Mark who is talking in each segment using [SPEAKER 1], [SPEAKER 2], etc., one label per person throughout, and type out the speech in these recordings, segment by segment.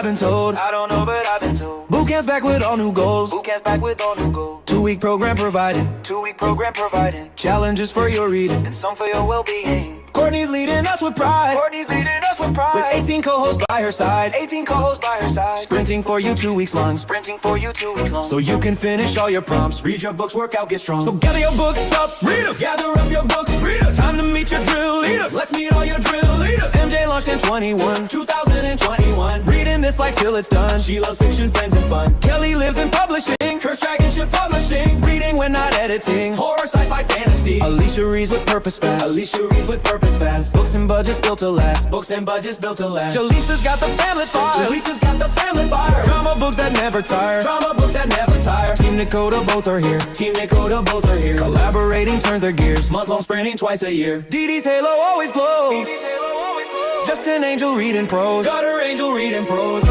[SPEAKER 1] I've been told.
[SPEAKER 2] I don't know, but I've been told.
[SPEAKER 1] Boot camp's back with all new goals.
[SPEAKER 2] Boot camp's back with all new goals.
[SPEAKER 1] 2-week program provided.
[SPEAKER 2] 2-week program providing.
[SPEAKER 1] Challenges for your reading.
[SPEAKER 2] And some for your well-being.
[SPEAKER 1] Courtney's leading us with pride.
[SPEAKER 2] Courtney's leading us with pride.
[SPEAKER 1] With 18 co-hosts by her side.
[SPEAKER 2] 18 co-hosts by her side.
[SPEAKER 1] Sprinting for you 2 weeks long.
[SPEAKER 2] Sprinting for you 2 weeks long.
[SPEAKER 1] So you can finish all your prompts. Read your books, work out, get strong. So gather your books up, read us. Gather up your books, read us. Time to meet your drill leaders. Let's meet all your drill leaders. MJ launched in 2021. Reading this life till it's done. She loves fiction, friends, and fun. Kelly lives in publishing. Curse Dragonship Publishing. Reading when not editing. Horror, sci-fi, fantasy. Alicia reads with purpose fast. Alicia reads with purpose fast. Books and budgets built to last. Books and budgets built to last. Jaleesa's got the family fire. Jaleesa's got the family fire. Drama books that never tire. Drama books that never tire. Team Dakota, both are here. Team Dakota, both are here. Collaborating turns their gears. Month-long sprinting twice a year. Dee Dee's halo always glows. Just an angel reading prose. Got her angel reading prose.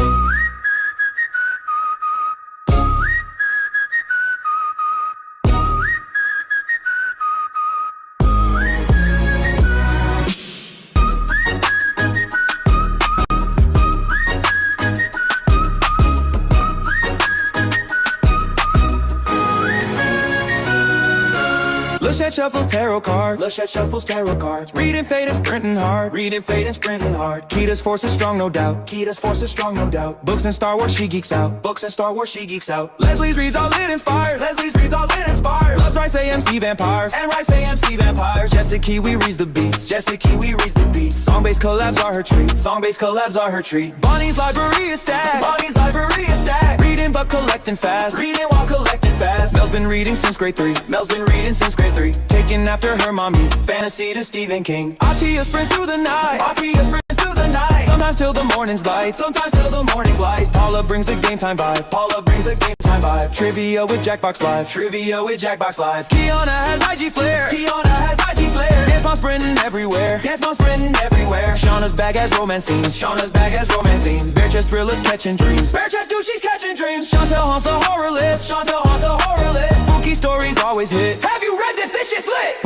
[SPEAKER 1] Lachette shuffles tarot cards. Lachette shuffles tarot cards. Reading fate and sprinting hard. Reading fate and sprinting hard. Kita's force is strong, no doubt. Kita's force is strong, no doubt. Books and Star Wars, she geeks out. Books and Star Wars, she geeks out. Leslie's reads all it inspires. Leslie's reads all it inspires. Loves Rice AMC vampires. And Rice AMC vampires. Jessica Kiwi reads the beats. Jessica Kiwi reads the beats. Song-based collabs are her treat. Song-based collabs are her treat. Bonnie's library is stacked. Bonnie's library is stacked. Reading but collecting fast. Reading while collecting fast. Mel's been reading since grade 3. Mel's been reading since grade 3. Taking after her mommy. Fantasy to Stephen King. Atia sprints through the night. Atia sprints through the night. Sometimes till the morning's light. Sometimes till the morning's light. Paula brings the game time vibe. Paula brings the game time vibe. Trivia with Jackbox Live. Trivia with Jackbox Live. Kiana has IG flair. Kiana has IG flair. Dance mom sprinting everywhere. Dance mom sprinting everywhere. Shauna's bag has romance scenes. Shauna's bag has romance scenes. Bare chest thrillers catching dreams. Bare chest Gucci's catching dreams. Chantel haunts the horror list. Chantel haunts the horror list. Spooky stories always hit. Have you read this? This shit's lit.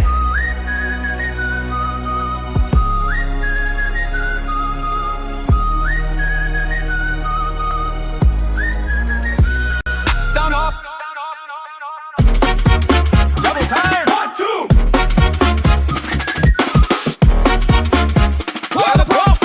[SPEAKER 1] Sound off. Double time. 1, 2. Where the prof?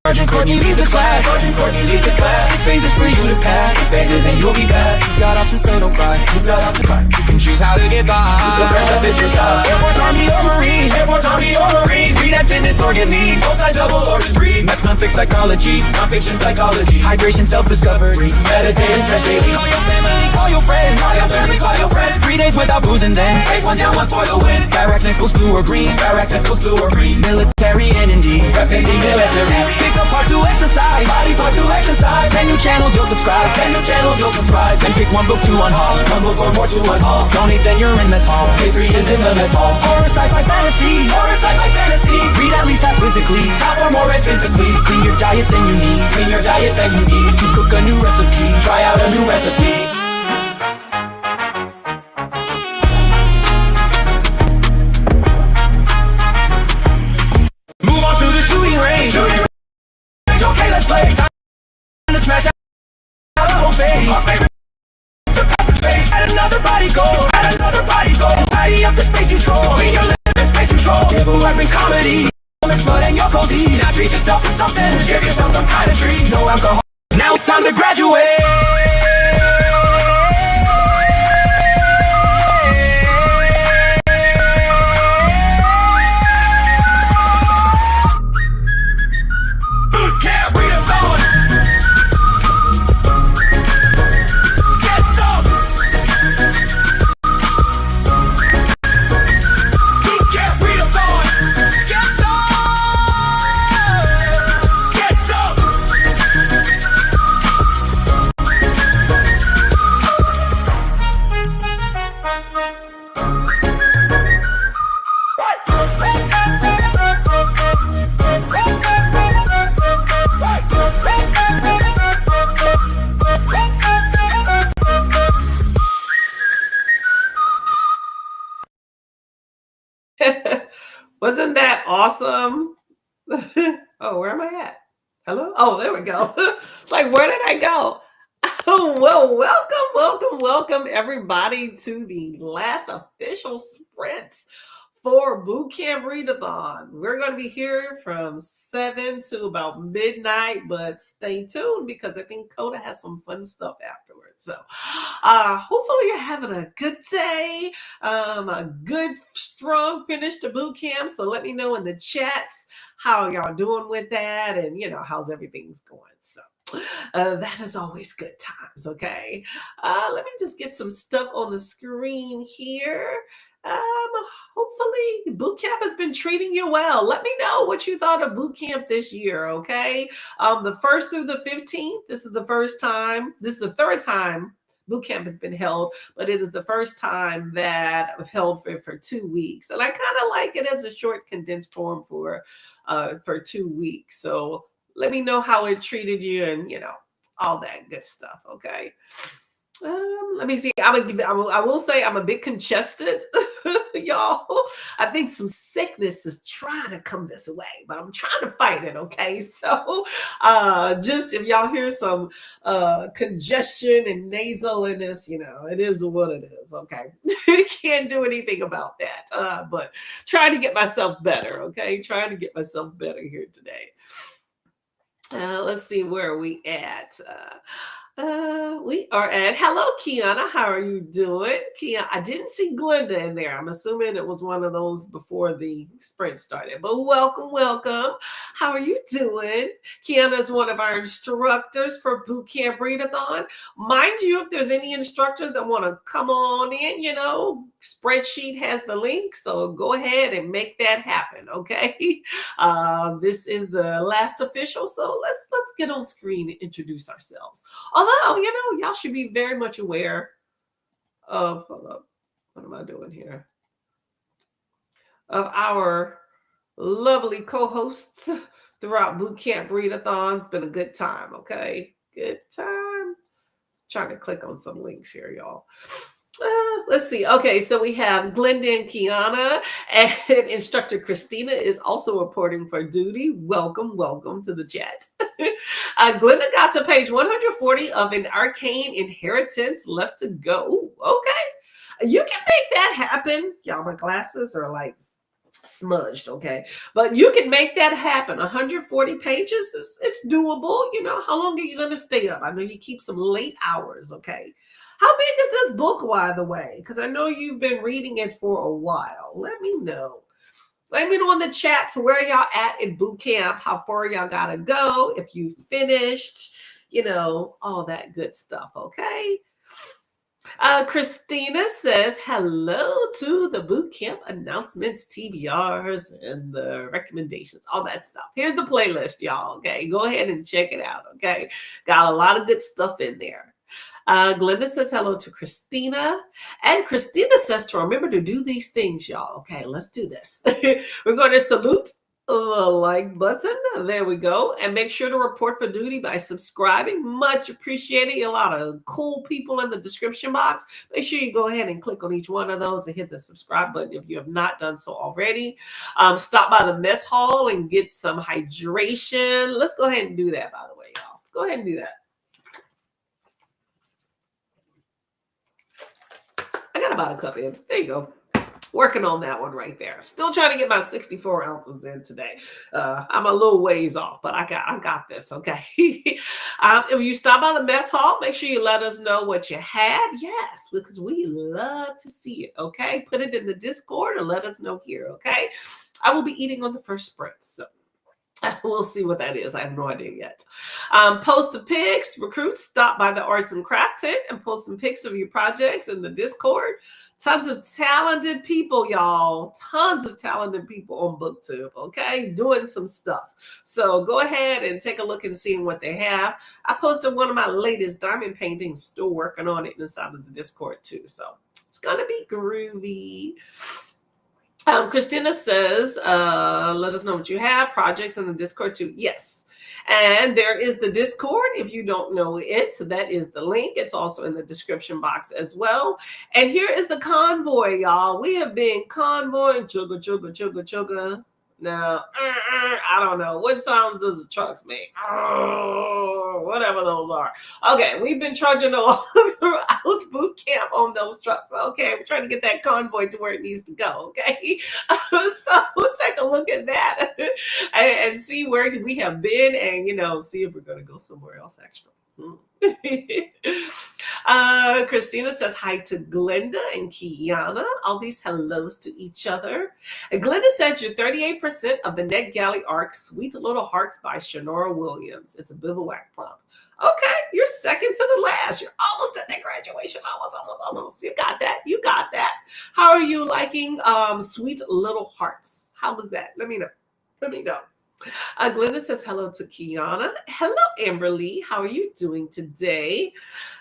[SPEAKER 1] Sergeant Courtney leads the class. Sergeant Courtney leads the class. 6 phases for you to pass. 6 phases and you'll be back. You've got options, so don't cry. You've got options, cry. You can choose how to get by. Choose the branch that fits your style. Air Force, Army, or Marines. Air Force, Army, or Marines. Read at fitness or get lead. Both sides double or just read. That's non-fiction psychology. Non-fiction psychology. Hydration, self-discovery. Meditate and stretch daily. Call your family, call your friends. Call your family, call your friends. 3 days without booze and then raise 1 down, 1 for the win. Barracks next goes blue or green. Barracks next goes blue or green. Military and indeed. Repping the military. Pick a part to exercise. Body part to exercise. 10 new channels you'll subscribe. 10 new channels you'll subscribe. Then pick 1 book to unhaul. 1 book or more to unhaul. Donate then you're in mess hall. History is in the mess hall. Horror, sci-fi, fantasy. Horror, sci-fi, fantasy. Read at least half physically. Half or more read physically. Clean your diet then you need. Clean your diet then you need. To cook a new recipe. Try out a new recipe. Move on to the shooting range. Shooting range. Okay, let's play. Time to smash out a whole stage. Our favorite surpass the space. Add another body goal. Add another body goal. Tidy up the space you troll. Clean your living space you troll. Giveaway brings comedy. It's fun and you're cozy. Now treat yourself to something. Give yourself some kind of treat. No alcohol. Now it's time to graduate. Boot Camp Readathon. Get some. Boot Camp Readathon. Get some. Get some.
[SPEAKER 3] Wasn't that awesome? Oh, where am I at? Hello? Oh, there we go. It's like, where did I go? Oh, well, welcome, everybody, to the last official sprint for Boot Camp Readathon. We're going to be here from 7 to about midnight, but stay tuned because I think Coda has some fun stuff afterwards. So hopefully you're having a good day, a good, strong finish to boot camp. So let me know in the chats how y'all doing with that and, how's everything's going. So that is always good times, okay? Let me just get some stuff on the screen here. Hopefully boot camp has been treating you well. Let me know what you thought of boot camp this year, okay? The 1st through the 15th, this is the third time boot camp has been held, but it is the first time that I've held for 2 weeks. And I kind of like it as a short condensed form for 2 weeks. So let me know how it treated you and, all that good stuff, okay? Let me see. I will say I'm a bit congested, y'all. I think some sickness is trying to come this way, but I'm trying to fight it, okay? So just if y'all hear some congestion and nasaliness, it is what it is, okay? Can't do anything about that, but trying to get myself better, okay? Trying to get myself better here today. Let's see, where are we at? We are at, hello, Kiana. How are you doing? Kiana, I didn't see Glenda in there. I'm assuming it was one of those before the sprint started, but welcome. How are you doing? Kiana is one of our instructors for Boot Camp Readathon. Mind you, if there's any instructors that want to come on in, spreadsheet has the link, so go ahead and make that happen, okay? This is the last official, so let's get on screen and introduce ourselves. Although, y'all should be very much aware of, hold up, what am I doing here? Of our lovely co-hosts throughout Boot Camp Readathon. It's been a good time, okay? Good time. Trying to click on some links here, y'all. Let's see. Okay, so we have Glenda and Kiana, and instructor Christina is also reporting for duty. Welcome to the chat. Glenda got to page 140 of An Arcane Inheritance left to go. Ooh, okay. You can make that happen. Y'all, my glasses are like smudged, okay? But you can make that happen. 140 pages, it's doable. How long are you going to stay up? I know you keep some late hours, okay? How big is this book, by the way? Because I know you've been reading it for a while. Let me know. Let me know in the chats where y'all at in boot camp, how far y'all gotta go, if you finished, all that good stuff, okay? Christina says, hello to the boot camp announcements, TBRs, and the recommendations, all that stuff. Here's the playlist, y'all, okay? Go ahead and check it out, okay? Got a lot of good stuff in there. Glenda says hello to Christina. And Christina says to remember to do these things, y'all. Okay, let's do this. We're going to salute the like button. There we go. And make sure to report for duty by subscribing. Much appreciated. A lot of cool people in the description box. Make sure you go ahead and click on each one of those and hit the subscribe button if you have not done so already. Stop by the mess hall and get some hydration. Let's go ahead and do that, by the way, y'all. Go ahead and do that. I got about a cup in. There you go. Working on that one right there. Still trying to get my 64 ounces in today. I'm a little ways off, but I got this, okay? If you stop by the mess hall, make sure you let us know what you had. Yes, because we love to see it, okay? Put it in the Discord and let us know here, okay? I will be eating on the first sprint, so we'll see what that is. I have no idea yet. Post the pics. Recruits, stop by the arts and crafts tent and post some pics of your projects in the Discord. Tons of talented people, y'all. Tons of talented people on BookTube, okay? Doing some stuff. So go ahead and take a look and see what they have. I posted one of my latest diamond paintings. Still working on it inside of the Discord too. So it's going to be groovy. Christina says, let us know what you have. Projects in the Discord too. Yes. And there is the Discord. If you don't know it, that is the link. It's also in the description box as well. And here is the convoy, y'all. We have been convoying, chugga. No, I don't know. What sounds does the trucks make? Whatever those are. Okay, we've been trudging along throughout boot camp on those trucks. Okay, we're trying to get that convoy to where it needs to go. Okay, so we'll take a look at that and see where we have been, and see if we're going to go somewhere else extra. Christina says hi to Glenda and Kiana. All these hellos to each other. And Glenda says you're 38% of the NetGalley arc, Sweet Little Hearts by Shanora Williams. It's a bivouac prompt. Okay, you're second to the last. You're almost at that graduation. Almost. You got that. How are you liking Sweet Little Hearts? How was that? Let me know. Glenda says hello to Kiana. Hello, Amberly. How are you doing today?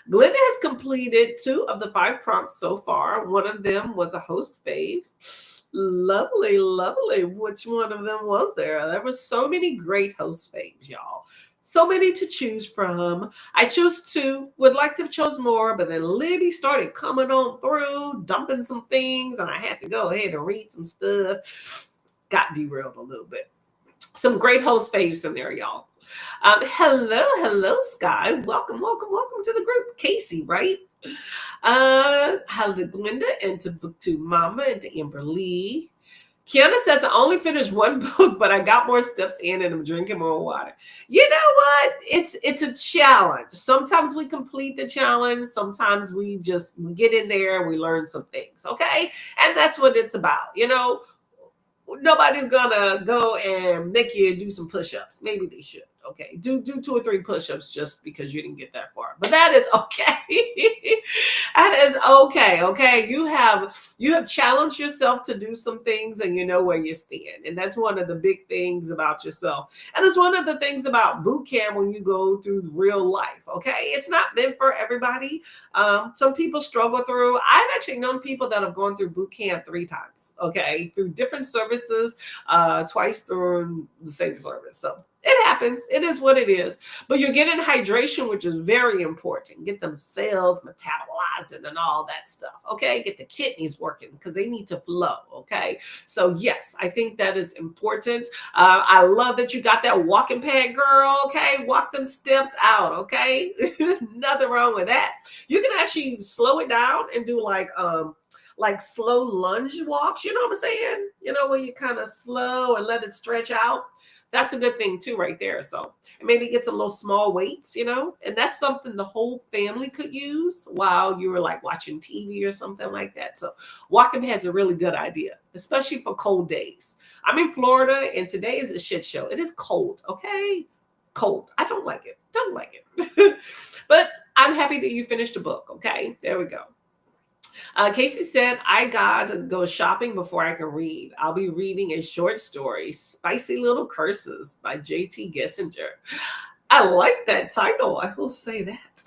[SPEAKER 3] Glenda has completed 2 of the 5 prompts so far. One of them was a host phase. Lovely. Which one of them was there? There were so many great host faves, y'all. So many to choose from. I chose 2. Would like to have chose more, but then Libby started coming on through, dumping some things, and I had to go ahead and read some stuff. Got derailed a little bit. Some great host faves in there, y'all. Hello, Sky. Welcome to the group. Casey, right? Hello, Glenda, and to BookTube Mama, and to Amber Lee. Kiana says, I only finished 1 book, but I got more steps in and I'm drinking more water. You know what? It's a challenge. Sometimes we complete the challenge. Sometimes we get in there and we learn some things, okay? And that's what it's about, Nobody's gonna go and make you do some push-ups. Maybe they should. Okay, do 2 or 3 push-ups just because you didn't get that far. But that is okay. That is okay. Okay, you have challenged yourself to do some things, and you know where you stand. And that's one of the big things about yourself. And it's one of the things about boot camp when you go through real life. Okay, it's not meant for everybody. Some people struggle through. I've actually known people that have gone through boot camp 3 times. Okay, through different services, twice through the same service. So it happens. It is what it is. But you're getting hydration, which is very important. Get them cells metabolizing and all that stuff. Okay. Get the kidneys working because they need to flow. Okay. So yes, I think that is important. I love that you got that walking pad, girl. Okay. Walk them steps out. Okay. Nothing wrong with that. You can actually slow it down and do like slow lunge walks. You know what I'm saying? Where you kind of slow and let it stretch out. That's a good thing too, right there. So maybe get some little small weights, and that's something the whole family could use while you were like watching TV or something like that. So walking pad's a really good idea, especially for cold days. I'm in Florida and today is a shit show. It is cold. Okay. Cold. I don't like it. But I'm happy that you finished the book. Okay. There we go. Casey said, I got to go shopping before I can read. I'll be reading a short story, Spicy Little Curses by J.T. Gessinger. I like that title. I will say that.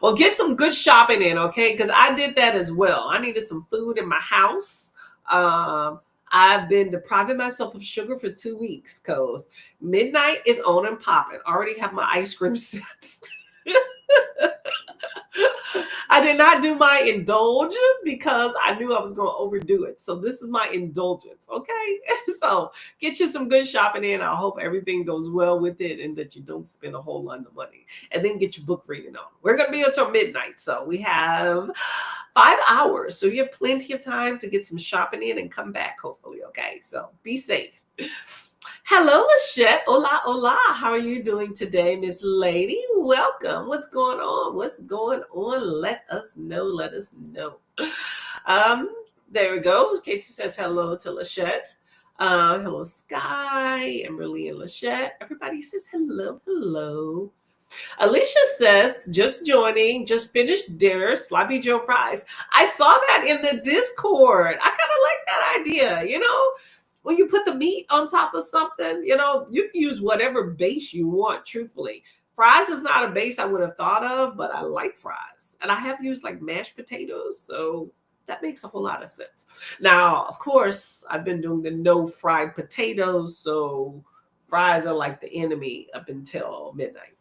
[SPEAKER 3] Well, get some good shopping in, okay? Because I did that as well. I needed some food in my house. I've been depriving myself of sugar for 2 weeks because midnight is on and popping. Already have my ice cream set. I did not do my indulge because I knew I was going to overdo it. So this is my indulgence, okay? So get you some good shopping in. I hope everything goes well with it and that you don't spend a whole lot of money. And then get your book reading on. We're going to be until midnight. So we have 5 hours. So you have plenty of time to get some shopping in and come back, hopefully, okay? So be safe. Hello, Lachette. Hola. How are you doing today, Miss Lady? Welcome. What's going on? Let us know. There we go. Casey says hello to Lachette. Hello, Sky, Amberly, and Lachette. Everybody says hello. Alicia says, just joining, just finished dinner, sloppy Joe fries. I saw that in the Discord. I kind of like that idea, When you put the meat on top of something, you can use whatever base you want, truthfully. Fries is not a base I would have thought of, but I like fries. And I have used like mashed potatoes, so that makes a whole lot of sense. Now, of course, I've been doing the no fried potatoes, so fries are like the enemy up until midnight.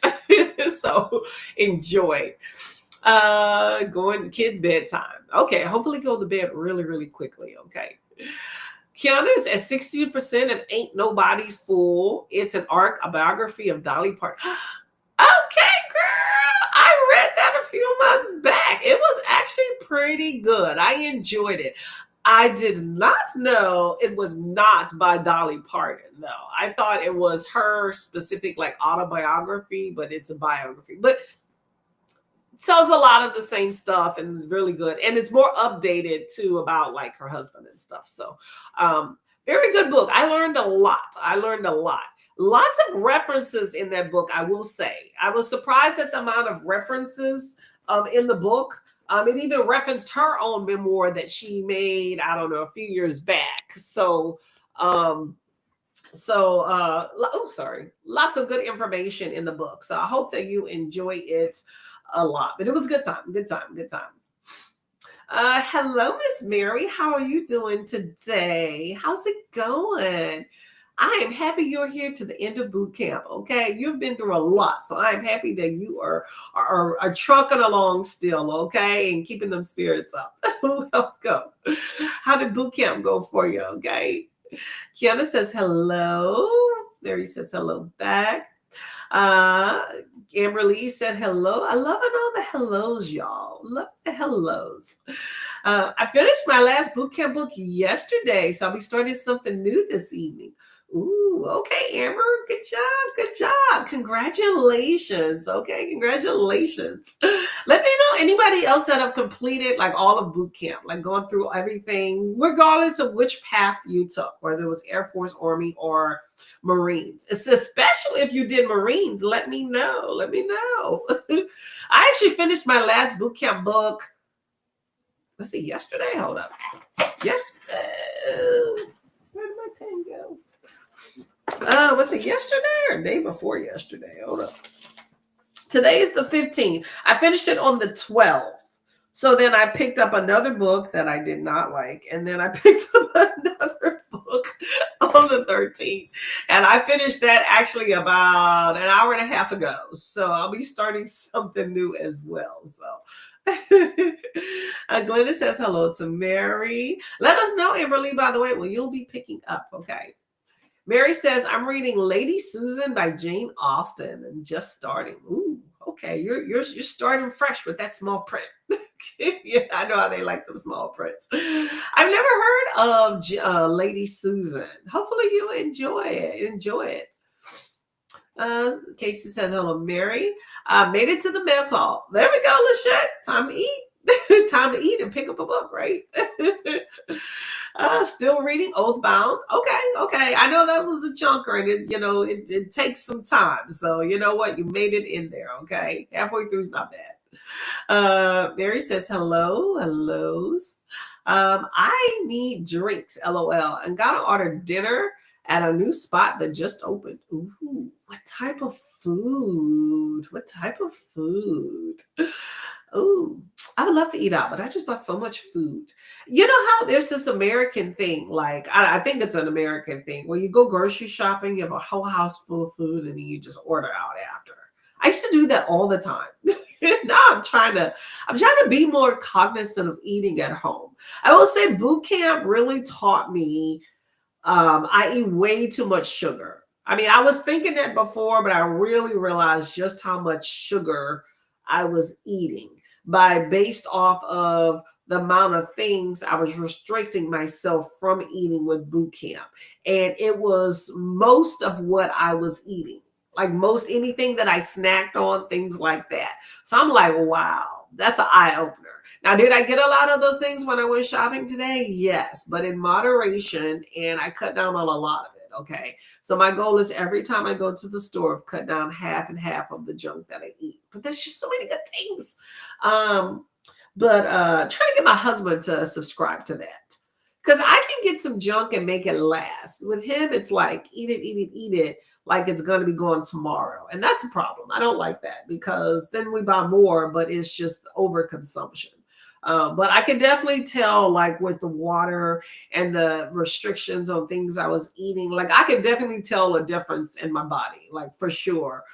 [SPEAKER 3] So enjoy. Going to kids' bedtime. Okay, hopefully go to bed really, really quickly, okay? Kiana is at 60% of Ain't Nobody's Fool. It's an biography of Dolly Parton. Okay, girl. I read that a few months back. It was actually pretty good. I enjoyed it. I did not know it was not by Dolly Parton, though. I thought it was her specific like autobiography, but it's a biography. But tells a lot of the same stuff and is really good. And it's more updated too about like her husband and stuff. So very good book. I learned a lot. Lots of references in that book, I will say. I was surprised at the amount of references in the book. It even referenced her own memoir that she made, I don't know, a few years back. So, lots of good information in the book. So I hope that you enjoy it a lot. But it was a good time. Hello, Miss Mary. How are you doing today? How's it going? I am happy you're here to the end of boot camp. Okay, you've been through a lot, so I am happy that you are trucking along still. Okay, and keeping them spirits up. Welcome. How did boot camp go for you? Okay. Kiana says hello. Mary says hello back. Amber Lee said hello. I love all the hellos, y'all. Love the hellos. I finished my last boot camp book yesterday, so I'll be starting something new this evening. Ooh, okay, Amber. Good job. Congratulations. Okay, congratulations. Let me know anybody else that have completed like all of boot camp, like going through everything, regardless of which path you took, whether it was Air Force, Army, or Marines. It's especially if you did Marines, let me know. I actually finished my last boot camp book. Let's see, yesterday. Hold up. Yesterday. Where did my pen go? Was it yesterday or day before yesterday? Hold up. Today is the 15th. I finished it on the 12th. So then I picked up another book that I did not like. And then I picked up another book on the 13th. And I finished that actually about an hour and a half ago. So I'll be starting something new as well. So Glenda says hello to Mary. Let us know, Amberly, by the way, when you'll be picking up. Okay. Mary says, I'm reading Lady Susan by Jane Austen and just starting. Ooh, okay. You're starting fresh with that small print. Yeah, I know how they like them small prints. I've never heard of Lady Susan. Hopefully you enjoy it. Casey says, hello, Mary. Made it to the mess hall. There we go, Lachette. Time to eat. Time to eat and pick up a book, right? Still reading Oathbound. Okay. I know that was a chunker and it takes some time. So you know what? You made it in there. Okay. Halfway through is not bad. Mary says, hellos. I need drinks, LOL. And gotta order dinner at a new spot that just opened. Ooh, what type of food? Ooh, I would love to eat out, but I just bought so much food. You know how there's this American thing, like, I think it's an American thing, where you go grocery shopping, you have a whole house full of food, and then you just order out after. I used to do that all the time. Now I'm trying to be more cognizant of eating at home. I will say boot camp really taught me I eat way too much sugar. I mean, I was thinking that before, but I really realized just how much sugar I was eating based off of the amount of things I was restricting myself from eating with boot camp. And it was most of what I was eating, like most anything that I snacked on, things like that. So I'm like, wow, that's an eye opener. Now, did I get a lot of those things when I went shopping today? Yes, but in moderation, and I cut down on a lot of it, okay? So my goal is every time I go to the store, cut down half and half of the junk that I eat. But there's just so many good things. But trying to get my husband to subscribe to that. Because I can get some junk and make it last. With him, it's like, eat it, like it's going to be gone tomorrow. And that's a problem. I don't like that because then we buy more, but it's just overconsumption. But I can definitely tell, like with the water and the restrictions on things I was eating, like I could definitely tell a difference in my body, like for sure.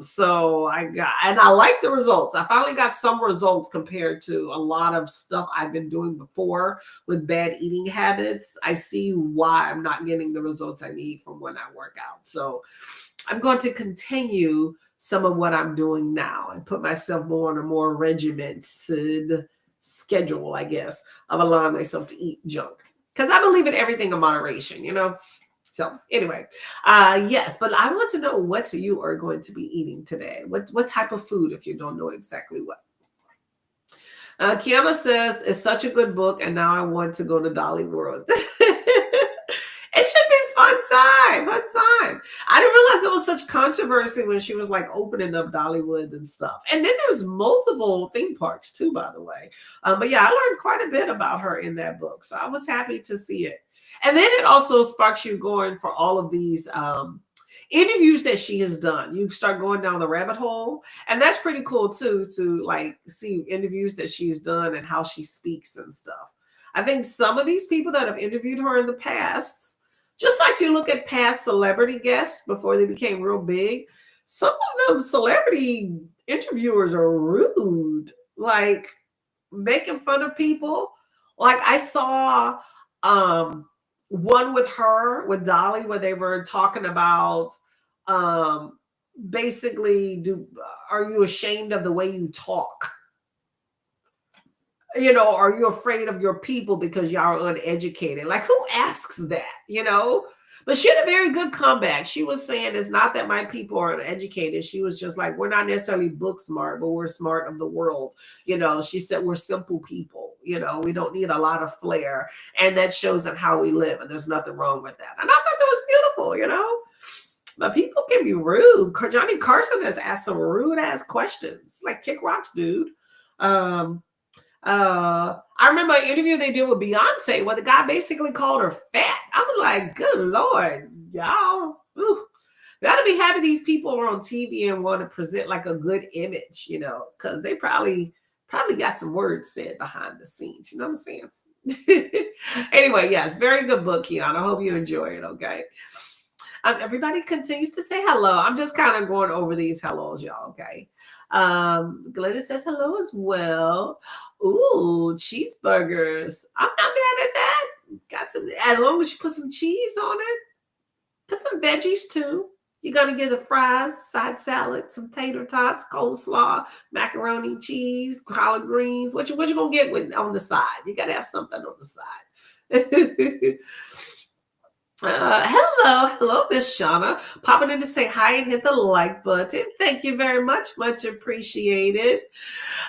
[SPEAKER 3] So I like the results. I finally got some results compared to a lot of stuff I've been doing before with bad eating habits. I see why I'm not getting the results I need from when I work out. So I'm going to continue some of what I'm doing now and put myself more on a more regimented schedule, I guess, of allowing myself to eat junk. Because I believe in everything in moderation, you know? So anyway, yes, but I want to know what you are going to be eating today. What type of food, if you don't know exactly what. Kiana says, it's such a good book, and now I want to go to Dolly World. It should be fun time. I didn't realize there was such controversy when she was like opening up Dollywood and stuff. And then there's multiple theme parks too, by the way. But yeah, I learned quite a bit about her in that book. So I was happy to see it. And then it also sparks you going for all of these interviews that she has done. You start going down the rabbit hole. And that's pretty cool too, to like see interviews that she's done and how she speaks and stuff. I think some of these people that have interviewed her in the past, just like you look at past celebrity guests before they became real big, some of them celebrity interviewers are rude, like making fun of people. Like I saw one with her, with Dolly, where they were talking about basically, are you ashamed of the way you talk? You know, are you afraid of your people because y'all are uneducated? Like, who asks that, you know? But she had a very good comeback. She was saying it's not that my people are uneducated. She was just like, we're not necessarily book smart, but we're smart of the world. You know, she said we're simple people. You know, we don't need a lot of flair. And that shows in how we live. And there's nothing wrong with that. And I thought that was beautiful, you know? But people can be rude. Johnny Carson has asked some rude ass questions. Like, kick rocks, dude. I remember an interview they did with Beyonce where the guy basically called her fat. I was like, good Lord, y'all. Gotta be happy these people are on TV and want to present like a good image, you know, because they probably got some words said behind the scenes. You know what I'm saying? Anyway, yes, very good book, Kiana. I hope you enjoy it, okay? Everybody continues to say hello. I'm just kind of going over these hellos, y'all, okay? Glenda says hello as well. Ooh, cheeseburgers. I'm not mad at that. Got some, as long as you put some cheese on it. Put some veggies too. You're gonna get the fries, side salad, some tater tots, coleslaw, macaroni, cheese, collard greens. What you gonna get with on the side? You gotta have something on the side. Hello, Miss Shauna. Popping in to say hi and hit the like button. Thank you very much. Much appreciated.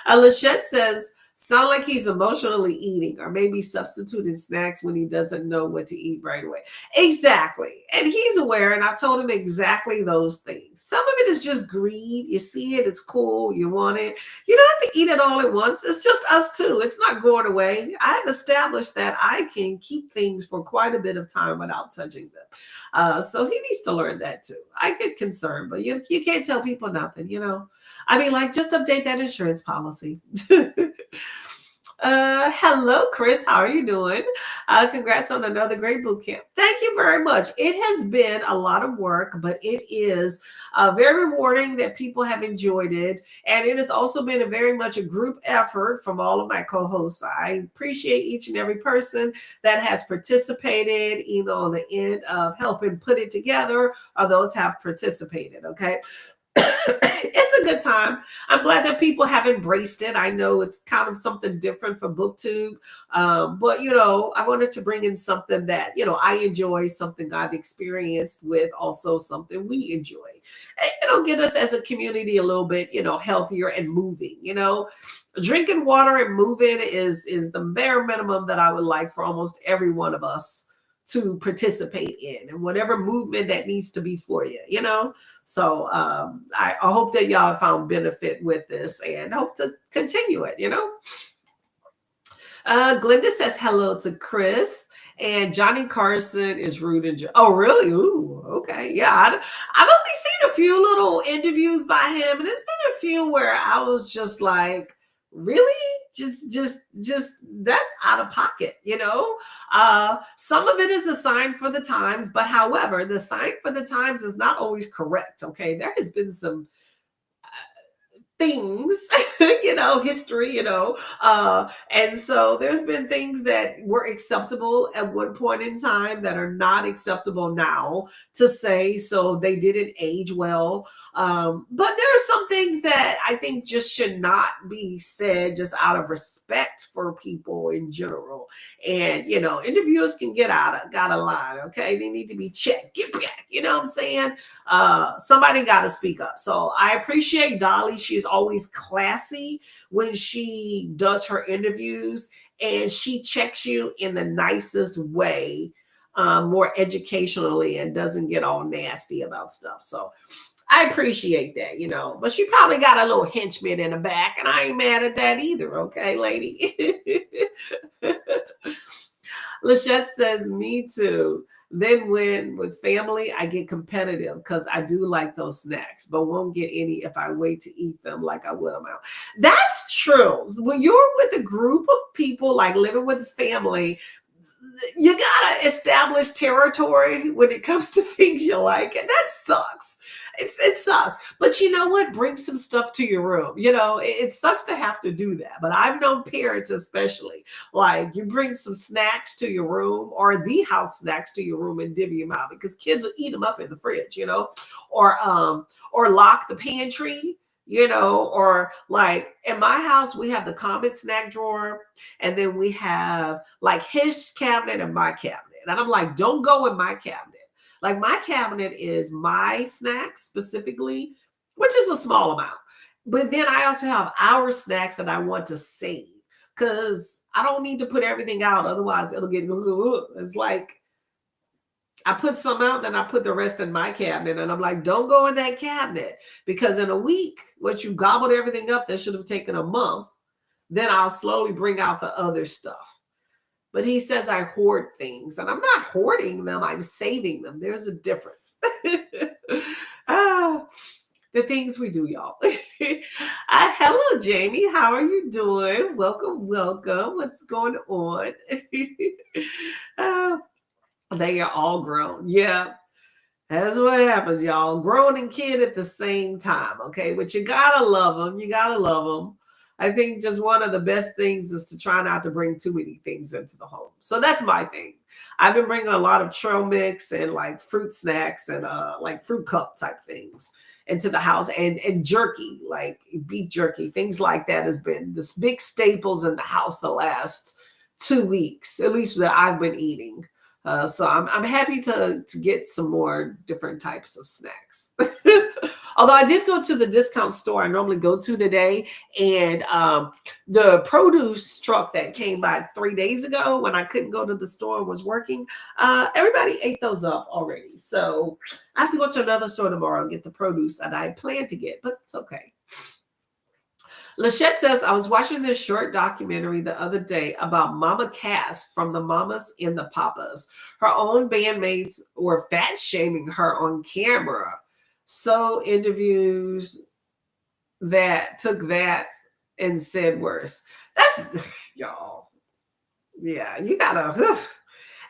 [SPEAKER 3] Lachette says, sound like he's emotionally eating or maybe substituting snacks when he doesn't know what to eat right away. Exactly. And he's aware, and I told him exactly those things. Some of it is just greed. You see it, it's cool, you want it. You don't have to eat it all at once. It's just us too. It's not going away. I've established that I can keep things for quite a bit of time without touching them. So he needs to learn that too. I get concerned, but you can't tell people nothing, you know. I mean, like, just update that insurance policy. Hello, Chris. How are you doing? Congrats on another great boot camp. Thank you very much. It has been a lot of work, but it is very rewarding that people have enjoyed it. And it has also been very much a group effort from all of my co-hosts. I appreciate each and every person that has participated, either on the end of helping put it together or those have participated. Okay. It's a good time. I'm glad that people have embraced it. I know it's kind of something different for BookTube, but you know, I wanted to bring in something that, you know, I enjoy, something I've experienced with, also something we enjoy. And it'll get us as a community a little bit, you know, healthier and moving. You know, drinking water and moving is the bare minimum that I would like for almost every one of us to participate in, and whatever movement that needs to be for you, you know? So I hope that y'all found benefit with this and hope to continue it, you know? Glenda says hello to Chris, and Johnny Carson is rude and oh, really? Ooh, okay. Yeah, I've only seen a few little interviews by him, and it's been a few where I was just like, really? just that's out of pocket, some of it is a sign for the times, but however, the sign for the times is not always correct. Okay, there has been some things, history, and so there's been things that were acceptable at one point in time that are not acceptable now to say, so they didn't age well. But there are some things that I think just should not be said just out of respect for people in general. And interviewers can got a line. Okay, they need to be checked, get back, what I'm saying. Somebody got to speak up. So I appreciate Dolly. She's always classy when she does her interviews, and she checks you in the nicest way, more educationally, and doesn't get all nasty about stuff. So I appreciate that, but she probably got a little henchman in the back, and I ain't mad at that either. Okay, lady. Lachette says, me too. Then when with family, I get competitive because I do like those snacks, but won't get any if I wait to eat them like I would them out. That's true. When you're with a group of people, like living with family, you got to establish territory when it comes to things you like. And that sucks. It sucks. But you know what? Bring some stuff to your room. It sucks to have to do that. But I've known parents especially, like you bring some snacks to your room or the house snacks to your room and divvy them out because kids will eat them up in the fridge, or lock the pantry. Or like in my house, we have the common snack drawer, and then we have like his cabinet and my cabinet. And I'm like, don't go in my cabinet. Like my cabinet is my snacks specifically, which is a small amount. But then I also have our snacks that I want to save because I don't need to put everything out. Otherwise, it'll get, it's like I put some out, then I put the rest in my cabinet. And I'm like, don't go in that cabinet because in a week, once you gobbled everything up, that should have taken a month. Then I'll slowly bring out the other stuff. But he says I hoard things, and I'm not hoarding them. I'm saving them. There's a difference. The things we do, y'all. Hello, Jamie. How are you doing? Welcome. What's going on? They are all grown. Yeah. That's what happens, y'all. Grown and kid at the same time, okay? But you gotta love them. I think just one of the best things is to try not to bring too many things into the home. So that's my thing. I've been bringing a lot of trail mix and like fruit snacks and like fruit cup type things into the house, and jerky, like beef jerky, things like that has been this big staples in the house the last 2 weeks, at least that I've been eating. So I'm happy to get some more different types of snacks. Although I did go to the discount store I normally go to today, and the produce truck that came by 3 days ago when I couldn't go to the store and was working, everybody ate those up already. So I have to go to another store tomorrow and get the produce that I planned to get, but it's okay. Lachette says, I was watching this short documentary the other day about Mama Cass from the Mamas and the Papas. Her own bandmates were fat shaming her on camera. So interviews that took that and said worse. That's y'all. Yeah, you gotta.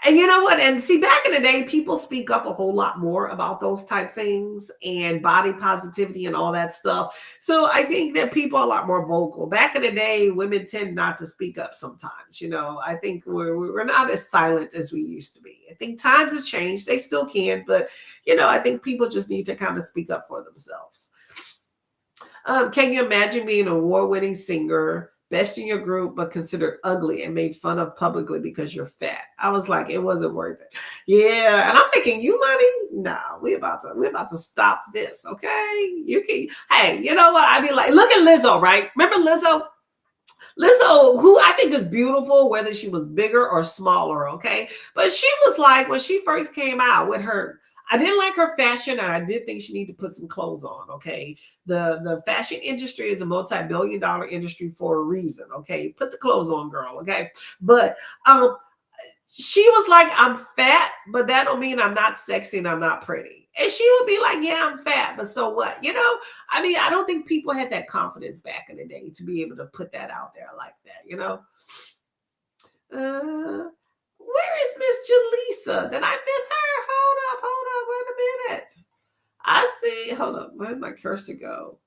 [SPEAKER 3] And you know what? And see, back in the day, people speak up a whole lot more about those type things and body positivity and all that stuff. So I think that people are a lot more vocal. Back in the day, women tend not to speak up sometimes. I think we're not as silent as we used to be. I think times have changed. They still can, but I think people just need to kind of speak up for themselves. Can you imagine being an award-winning singer, best in your group, but considered ugly and made fun of publicly because you're fat? I was like, it wasn't worth it. Yeah, and I'm making you money. No, we're about to stop this. Okay, you can. Hey, you know what? I mean, like, look at Lizzo, right? Remember Lizzo? Lizzo, who I think is beautiful, whether she was bigger or smaller. Okay, but she was like, when she first came out with her, I didn't like her fashion, and I did think she needed to put some clothes on, okay? The fashion industry is a multi-billion-dollar industry for a reason, okay? Put the clothes on, girl, okay? But she was like, I'm fat, but that don't mean I'm not sexy and I'm not pretty. And she would be like, yeah, I'm fat, but so what? You know, I mean, I don't think people had that confidence back in the day to be able to put that out there like that, you know? Where is Miss Jaleesa? Did I miss her? Hold up, wait a minute. I see, hold up, where did my cursor go?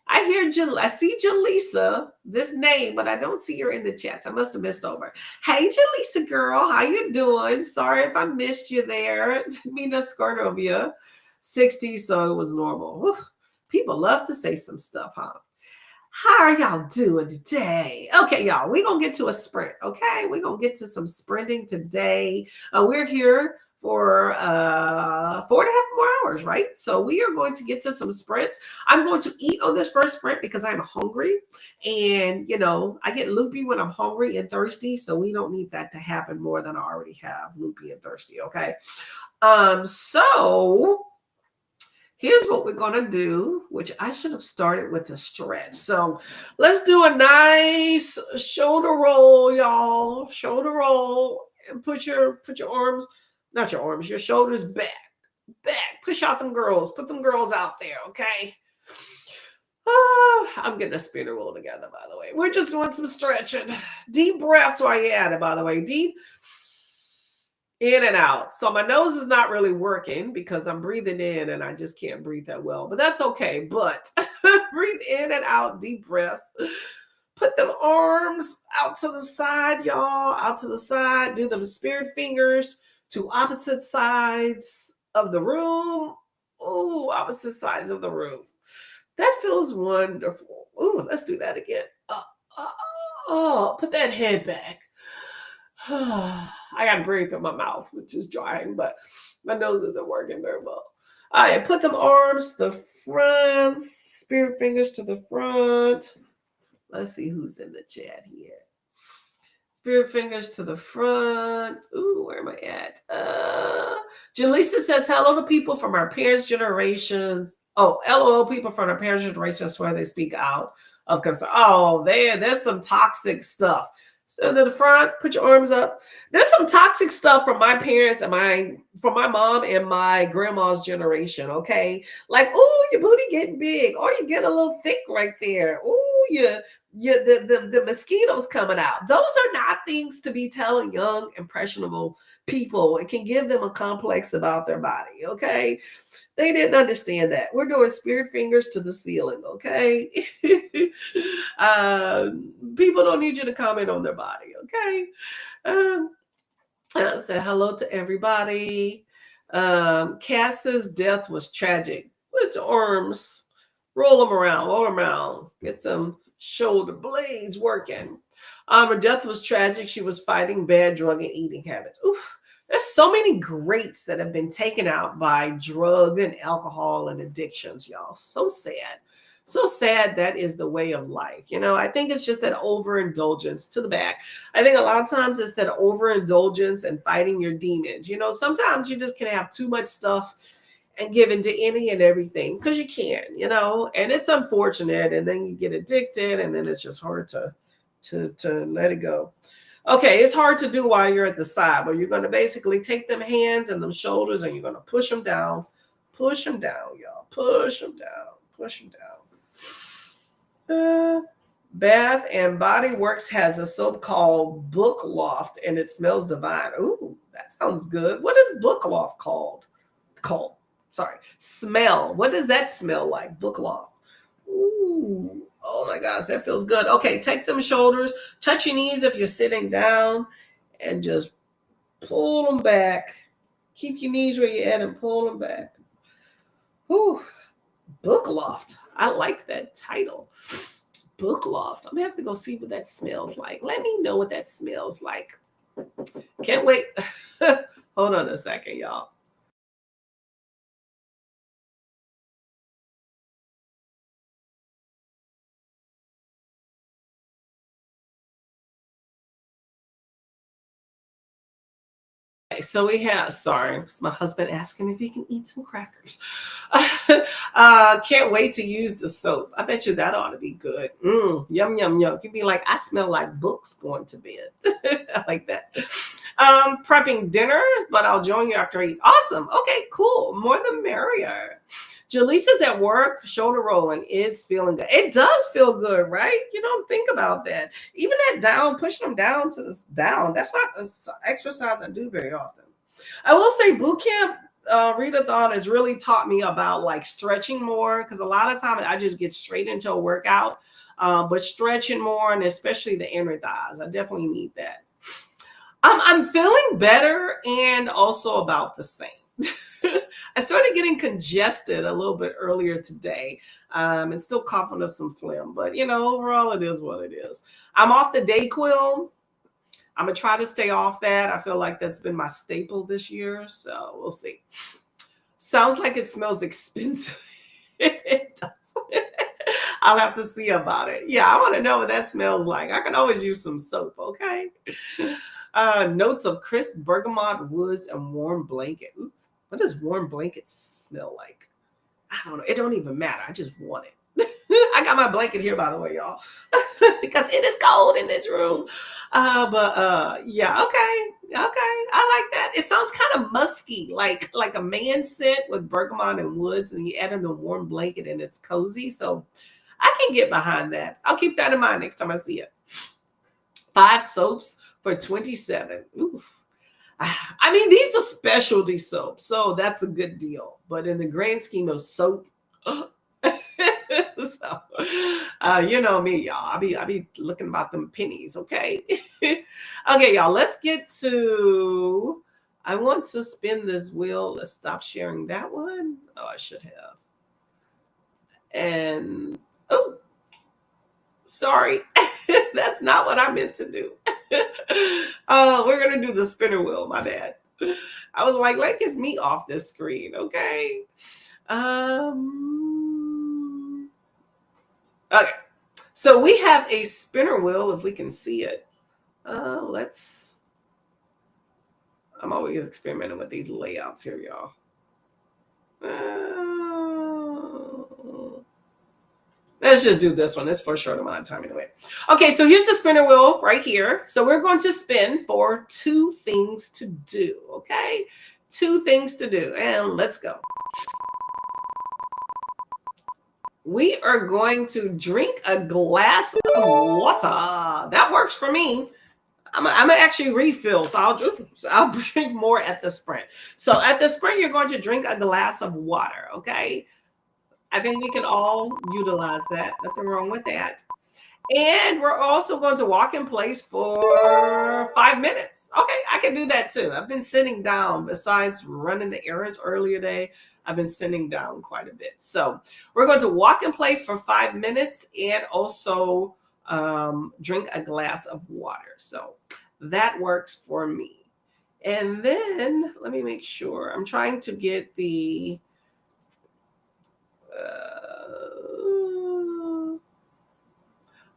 [SPEAKER 3] I see Jaleesa, this name, but I don't see her in the chats. I must have missed over. Hey, Jaleesa girl, how you doing? Sorry if I missed you there. Didn't mean to skirt over you. 60, so it was normal. Whew. People love to say some stuff, huh? How are y'all doing today? Okay, y'all, we're going to get to a sprint, okay? We're going to get to some sprinting today. We're here for 4.5 more hours, right? So we are going to get to some sprints. I'm going to eat on this first sprint because I'm hungry. And, you know, I get loopy when I'm hungry and thirsty. So we don't need that to happen more than I already have, loopy and thirsty, okay? So here's what we're going to do, which I should have started with a stretch. So let's do a nice shoulder roll, y'all. Shoulder roll, and put your arms, not your arms, your shoulders back. Push out them girls. Put them girls out there, okay? I'm getting a spinner roll together, by the way. We're just doing some stretching. Deep breaths while you're at it, by the way. Deep in and out. So my nose is not really working because I'm breathing in and I just can't breathe that well, but that's okay. But breathe in and out, deep breaths. Put them arms out to the side, y'all, out to the side. Do them spirit fingers to opposite sides of the room. Ooh, opposite sides of the room. That feels wonderful. Ooh, let's do that again. Put that head back. I got to breathe through my mouth, which is drying, but my nose isn't working very well. All right, put them arms to the front, spirit fingers to the front. Let's see who's in the chat here. Spirit fingers to the front. Ooh, where am I at? Jaleesa says, hello to people from our parents' generations. Oh, LOL, people from our parents' generations where they speak out of concern. Oh, there's some toxic stuff. So to the front, put your arms up. There's some toxic stuff from my parents and from my mom and my grandma's generation, okay? Like, oh, your booty getting big, or you get a little thick right there. Oh, the mosquitoes coming out. Those are not things to be telling young, impressionable people. It can give them a complex about their body, okay? They didn't understand that. We're doing spirit fingers to the ceiling, okay? People don't need you to comment on their body, okay? Say hello to everybody. Cass's death was tragic. Put your arms, roll them around, get some shoulder blades working. Her death was tragic. She was fighting bad drug and eating habits. Oof. There's so many greats that have been taken out by drug and alcohol and addictions, y'all. So sad. So sad that is the way of life. You know, I think it's just that overindulgence to the back. I think a lot of times it's that overindulgence and fighting your demons. You know, sometimes you just can have too much stuff and give into any and everything because you can, you know, and it's unfortunate. And then you get addicted and then it's just hard to let it go. Okay, it's hard to do while you're at the side, but you're going to basically take them hands and them shoulders and you're going to push them down, y'all. Push them down. Bath and Body Works has a soap called Book Loft and it smells divine. Ooh, that sounds good. What is Book Loft called? Smell. What does that smell like? Book Loft. Ooh. Oh my gosh, that feels good. Okay, take them shoulders, touch your knees if you're sitting down, and just pull them back. Keep your knees where you're at and pull them back. Ooh, Book Loft. I like that title. Book Loft. I'm gonna have to go see what that smells like. Let me know what that smells like. Can't wait. Hold on a second, y'all. Okay, so we have, sorry, it's my husband asking if he can eat some crackers. Can't wait to use the soap. I bet you that ought to be good. Yum, yum, yum. You'd be like, I smell like books going to bed. I like that. Prepping dinner, but I'll join you after I eat. Awesome. Okay, cool. More the merrier. Jaleesa's at work, shoulder rolling. It's feeling good. It does feel good, right? You don't think about that. Even that down, pushing them down to this down, that's not an exercise I do very often. I will say boot camp readathon has really taught me about like stretching more, because a lot of times I just get straight into a workout, but stretching more, and especially the inner thighs. I definitely need that. I'm feeling better and also about the same. I started getting congested a little bit earlier today, and still coughing up some phlegm, but overall it is what it is. I'm off the Dayquil. I'm gonna try to stay off that. I feel like that's been my staple this year, so we'll see. Sounds like it smells expensive. It does. I'll have to see about it. Yeah, I want to know what that smells like. I can always use some soap, okay? Notes of crisp bergamot woods and warm blanket. Ooh, what does warm blanket smell like? I don't know. It don't even matter. I just want it. I got my blanket here, by the way, y'all, because it is cold in this room. Yeah, okay. I like that. It sounds kind of musky, like a man scent with bergamot and woods, and you add in the warm blanket and it's cozy. So I can get behind that. I'll keep that in mind next time I see it. 5 soaps for $27. Oof. I mean, these are specialty soaps, so that's a good deal. But in the grand scheme of soap, so, you know me, y'all. I be looking about them pennies, okay? Okay, y'all, let's get to, I want to spin this wheel. Let's stop sharing that one. Oh, I should have. And, oh, sorry. That's not what I meant to do. Oh, we're going to do the spinner wheel. My bad. I was like, let get me off this screen, okay? Okay, so we have a spinner wheel, if we can see it. I'm always experimenting with these layouts here, y'all. Let's just do this one. It's for a short amount of time anyway. Okay, so here's the spinner wheel right here. So we're going to spin for 2 things to do, okay? 2 things to do, and let's go. We are going to drink a glass of water. That works for me. I'm gonna actually refill, so I'll drink more at the sprint. So at the sprint, you're going to drink a glass of water, okay? I think we can all utilize that. Nothing wrong with that. And we're also going to walk in place for 5 minutes. Okay, I can do that too. I've been sitting down. Besides running the errands earlier today, I've been sitting down quite a bit. So we're going to walk in place for 5 minutes and also drink a glass of water. So that works for me. And then let me make sure. I'm trying to get the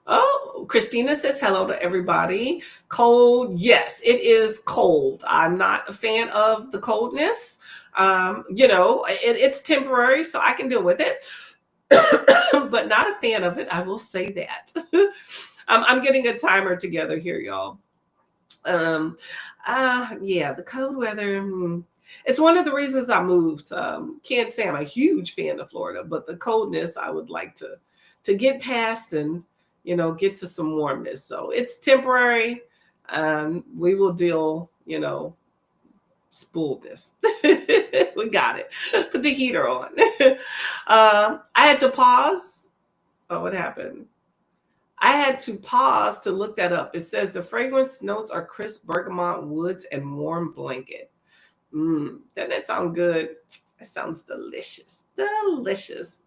[SPEAKER 3] oh, Christina says hello to everybody. Cold. Yes, it is cold. I'm not a fan of the coldness. It's temporary, so I can deal with it, but not a fan of it. I will say that. I'm getting a timer together here, y'all. Yeah, the cold weather. It's one of the reasons I moved. Can't say I'm a huge fan of Florida, but the coldness I would like to get past and get to some warmness. So it's temporary. We will deal. Spool this. We got it. Put the heater on. I had to pause. Oh, what happened? I had to pause to look that up. It says the fragrance notes are crisp bergamot woods and warm blanket. Doesn't that sound good? It sounds delicious. Delicious.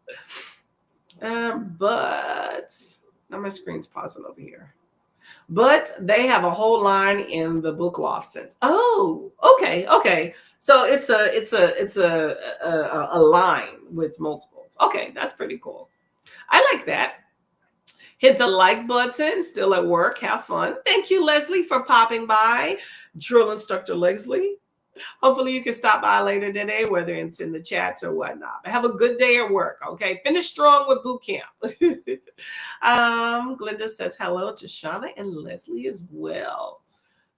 [SPEAKER 3] But now my screen's pausing over here. But they have a whole line in the book loft sense. Oh, okay. So it's a line with multiples. Okay, that's pretty cool. I like that. Hit the like button. Still at work. Have fun. Thank you, Leslie, for popping by. Drill Instructor Leslie. Hopefully you can stop by later today, whether it's in the chats or whatnot. But have a good day at work, okay? Finish strong with boot camp. Glenda says hello to Shauna and Leslie as well.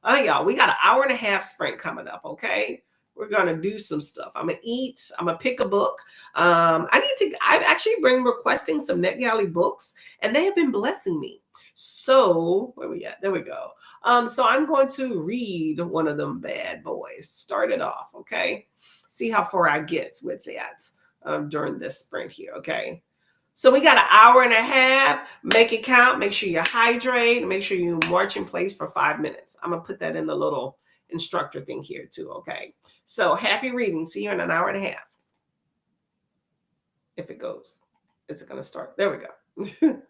[SPEAKER 3] Y'all, we got an hour and a half sprint coming up, okay? We're gonna do some stuff. I'm gonna eat. I'm gonna pick a book. I've actually been requesting some NetGalley books, and they have been blessing me. So where we at? There we go. So I'm going to read one of them bad boys. Start it off, okay? See how far I get with that during this sprint here, okay? So we got an hour and a half. Make it count. Make sure you hydrate. Make sure you march in place for 5 minutes. I'm going to put that in the little instructor thing here too, okay? So happy reading. See you in an hour and a half. If it goes. Is it going to start? There we go.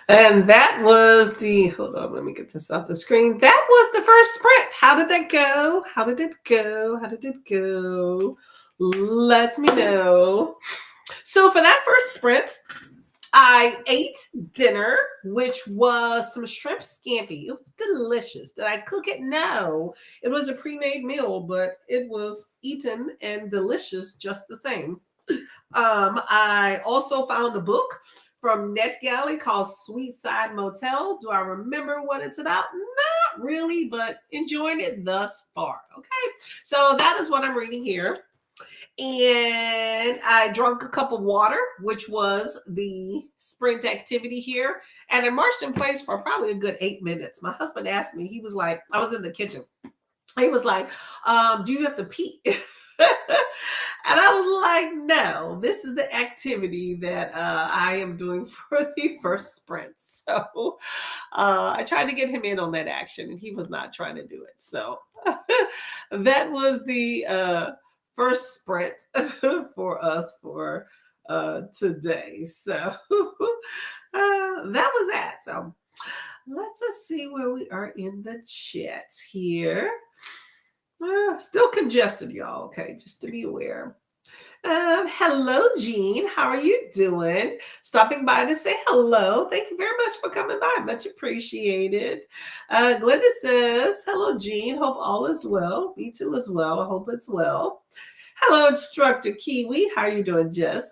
[SPEAKER 3] And that was the, hold on, let me get this off the screen. That was the first sprint. How did that go? How did it go? How did it go? Let me know. So for that first sprint, I ate dinner, which was some shrimp scampi. It was delicious. Did I cook it? No. It was a pre-made meal, but it was eaten and delicious just the same. I also found a book from NetGalley called Sweet Side Motel. Do I remember what it's about? Not really, but enjoying it thus far. Okay, so that is what I'm reading here. And I drank a cup of water, which was the sprint activity here. And I marched in place for probably a good 8 minutes. My husband asked me, he was like, I was in the kitchen. He was like, do you have to pee? And I was like, no, this is the activity that I am doing for the first sprint. So I tried to get him in on that action, and he was not trying to do it. So that was the first sprint for us for today. So that was that. So let's just see where we are in the chat here. Still congested, y'all. Okay, just to be aware. Hello, Jean. How are you doing? Stopping by to say hello. Thank you very much for coming by. Much appreciated. Glenda says, hello, Jean. Hope all is well. Me too as well. I hope it's well. Hello, Instructor Kiwi. How are you doing, Jess?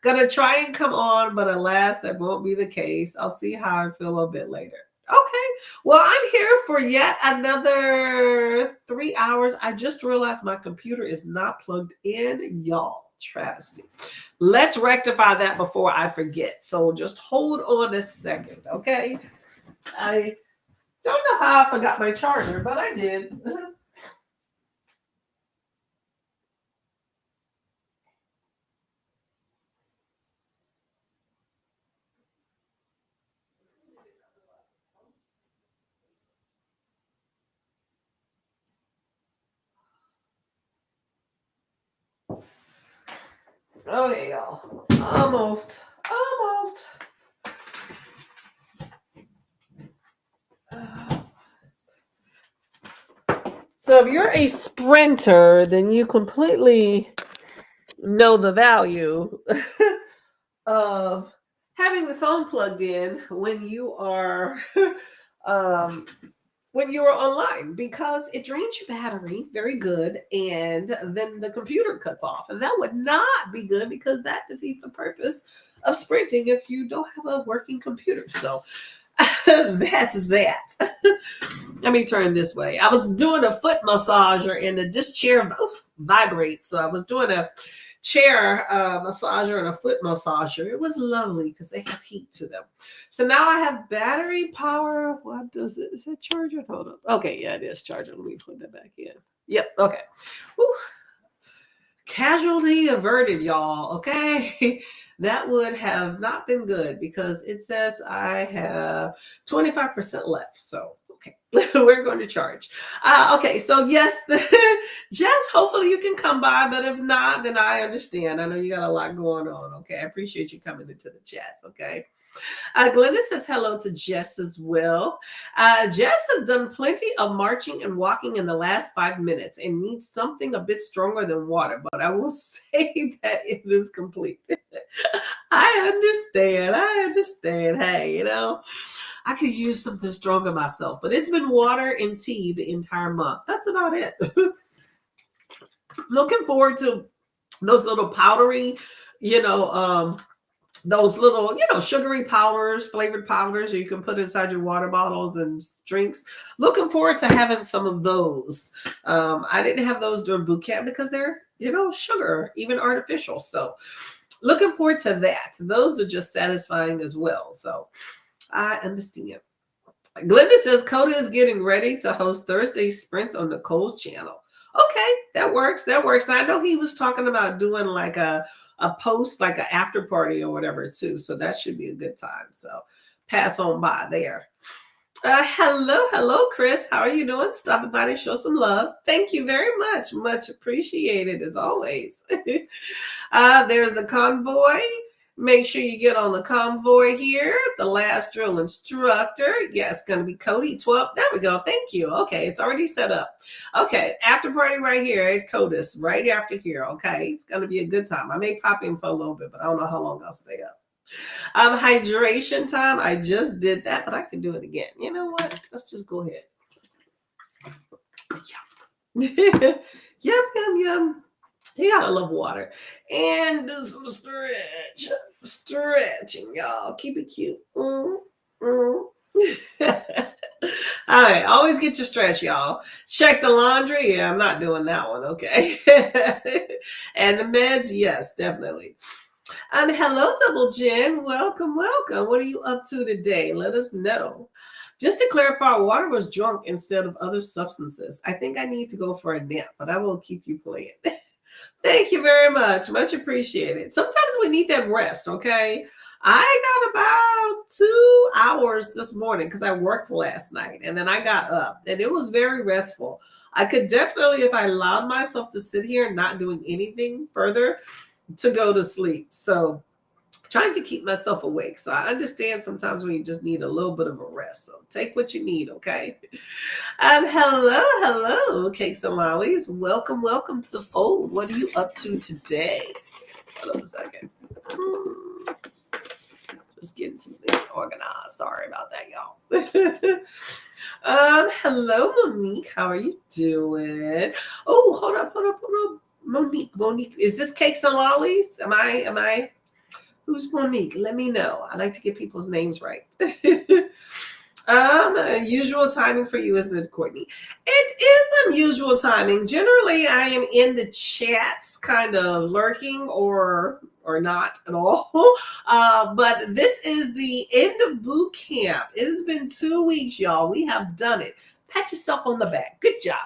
[SPEAKER 3] Gonna try and come on, but alas, that won't be the case. I'll see how I feel a bit later. Okay, well, I'm here for yet another 3 hours. I just realized my computer is not plugged in, y'all. Travesty. Let's rectify that before I forget. So just hold on a second, okay? I don't know how I forgot my charger, but I did. Okay, y'all. Almost. So if you're a sprinter, then you completely know the value of having the phone plugged in when you are online, because it drains your battery very good, and then the computer cuts off, and that would not be good, because that defeats the purpose of sprinting if you don't have a working computer. So that's that. Let me turn this way. I was doing a foot massager, and this chair vibrates, so I was doing a chair massager and a foot massager. It was lovely because they have heat to them. So now I have battery power. What does it? Is it charger? Hold on. Okay, yeah, it is charger. Let me put that back in. Yep. Okay. Whew. Casualty averted, y'all. Okay. That would have not been good, because it says I have 25% left. So, okay, we're going to charge. Okay, so yes, Jess, hopefully you can come by, but if not, then I understand. I know you got a lot going on. Okay, I appreciate you coming into the chats. Okay. Glenda says hello to Jess as well. Jess has done plenty of marching and walking in the last 5 minutes and needs something a bit stronger than water, but I will say that it is complete. I understand. Hey, I could use something stronger myself, but it's been water and tea the entire month. That's about it. Looking forward to those little powdery, those little, sugary powders, flavored powders, or you can put inside your water bottles and drinks. Looking forward to having some of those. I didn't have those during boot camp because they're, sugar, even artificial. So looking forward to that. Those are just satisfying as well. So I understand. Glenda says Coda is getting ready to host Thursday sprints on Nicole's channel. Okay, that works. I know he was talking about doing like a post, like an after party or whatever too. So that should be a good time. So pass on by there. Hello, Chris. How are you doing? Stopping by to show some love. Thank you very much. Much appreciated as always. There's the convoy. Make sure you get on the convoy here. The last drill instructor. Yeah, it's going to be Cody 12. There we go. Thank you. Okay, it's already set up. Okay, after party right here. It's CODIS right after here. Okay, it's going to be a good time. I may pop in for a little bit, but I don't know how long I'll stay up. Hydration time. I just did that, but I can do it again. You know what? Let's just go ahead. Yum. Yum, yum, yum. You gotta love water. And do some stretching, y'all. Keep it cute. All right, always get your stretch, y'all. Check the laundry. Yeah, I'm not doing that one. Okay. And the meds, yes, definitely. Hello, Double Jen. Welcome, welcome. What are you up to today? Let us know. Just to clarify, water was drunk instead of other substances. I think I need to go for a nap, but I will keep you playing. Thank you very much. Much appreciated. Sometimes we need that rest, okay? I got about 2 hours this morning because I worked last night and then I got up and it was very restful. I could definitely, if I allowed myself to sit here not doing anything further, to go to sleep. So trying to keep myself awake. So I understand sometimes when you just need a little bit of a rest. So take what you need, okay? Hello, Cakes and Lollies. Welcome to the fold. What are you up to today? Hold on a second. Just getting some things organized. Sorry about that, y'all. Hello, Monique. How are you doing? Oh, hold up. Monique, is this Cakes and Lollies? Am I? Who's Monique? Let me know. I like to get people's names right. Usual timing for you, isn't it, Courtney? It is unusual timing. Generally, I am in the chats, kind of lurking or not at all. But this is the end of boot camp. It has been 2 weeks, y'all. We have done it. Pat yourself on the back. Good job.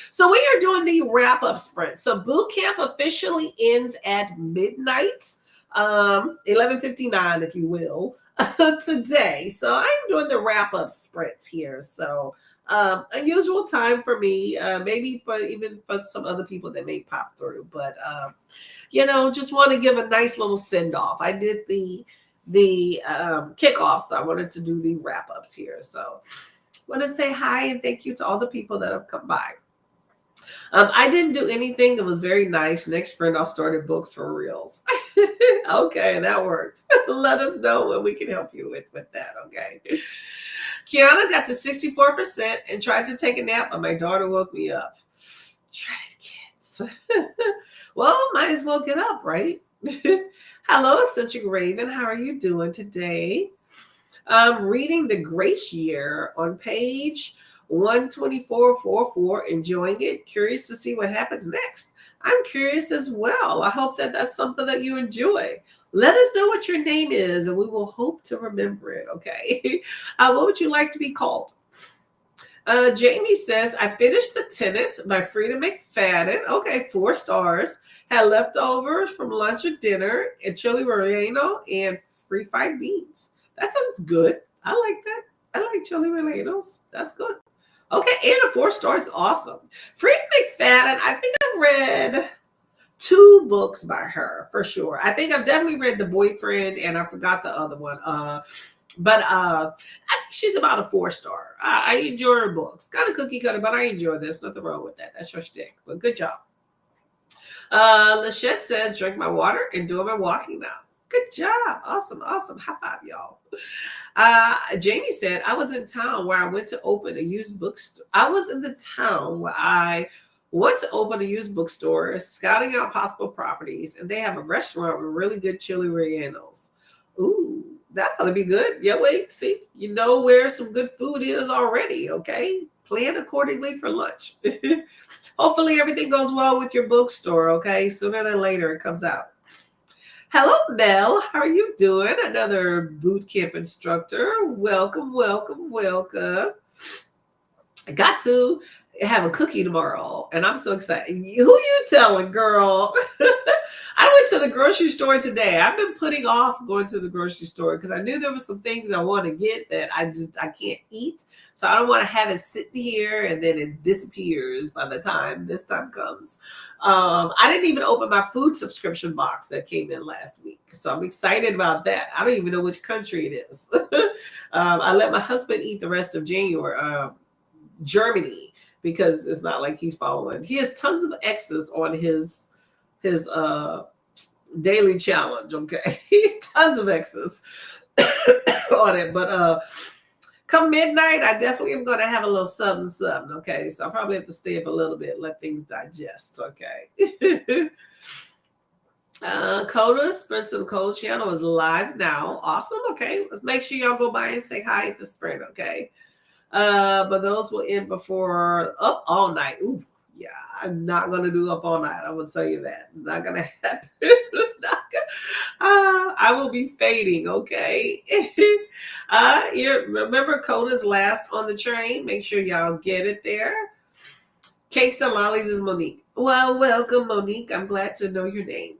[SPEAKER 3] So we are doing the wrap-up sprint. So boot camp officially ends at midnight. 11:59, if you will, today. So I'm doing the wrap-up sprints here. So unusual time for me, maybe for some other people that may pop through. But just want to give a nice little send-off. I did the kickoff, so I wanted to do the wrap-ups here. So want to say hi and thank you to all the people that have come by. I didn't do anything. It was very nice. Next sprint, I'll start a book for reals. Okay, that works. Let us know what we can help you with that, okay? Kiana got to 64% and tried to take a nap, but my daughter woke me up. Dreaded kids. Well, might as well get up, right? Hello, Eccentric Raven. How are you doing today? Reading The Grace Year on page 12444, enjoying it, curious to see what happens next. I'm curious as well. I hope that that's something that you enjoy. Let us know what your name is and we will hope to remember it, okay? What would you like to be called? Jamie says, I finished The Tenant by Frida McFadden. Okay, 4 stars. Had leftovers from lunch or dinner and chili relleno and refried beans. That sounds good. I like that. I like chili rellenos. That's good. Okay, and a 4 stars, awesome. Frida McFadden, I think I read 2 books by her for sure. I think I've definitely read The Boyfriend, and I forgot the other one. But I think she's about a 4 star. I enjoy her books. Kind of cookie cutter, but I enjoy this. Nothing wrong with that. That's her stick. But good job. Lachette says, drink my water and doing my walking now. Good job. Awesome. High five, y'all. Jamie said, I was in town where I went to open a used bookstore. I was in the town where I went to open a used bookstore, scouting out possible properties, and they have a restaurant with really good chili rellenos. Ooh, that ought to be good. Yeah, wait, see, you know where some good food is already, okay? Plan accordingly for lunch. Hopefully everything goes well with your bookstore, okay? Sooner than later it comes out. Hello, Mel. How are you doing? Another boot camp instructor. Welcome. I got to have a cookie tomorrow, and I'm so excited. Who you telling, girl? I went to the grocery store today. I've been putting off going to the grocery store because I knew there were some things I want to get that I can't eat. So I don't want to have it sitting here and then it disappears by the time this time comes. I didn't even open my food subscription box that came in last week. So I'm excited about that. I don't even know which country it is. I let my husband eat the rest of January, Germany, because it's not like he's following. He has tons of X's on his daily challenge. Okay. Tons of X's on it. But come midnight, I definitely am going to have a little something. Okay. So I'll probably have to stay up a little bit, let things digest. Okay. Coda Sprints and Code channel is live now. Awesome. Okay. Let's make sure y'all go by and say hi at the sprint. Okay. But those will end before up all night. Ooh, yeah, I'm not gonna do up all night. I will tell you that. It's not gonna happen. I will be fading, okay? Remember Coda's last on the train. Make sure y'all get it there. Cakes and Lollies is Monique. Well, welcome, Monique. I'm glad to know your name.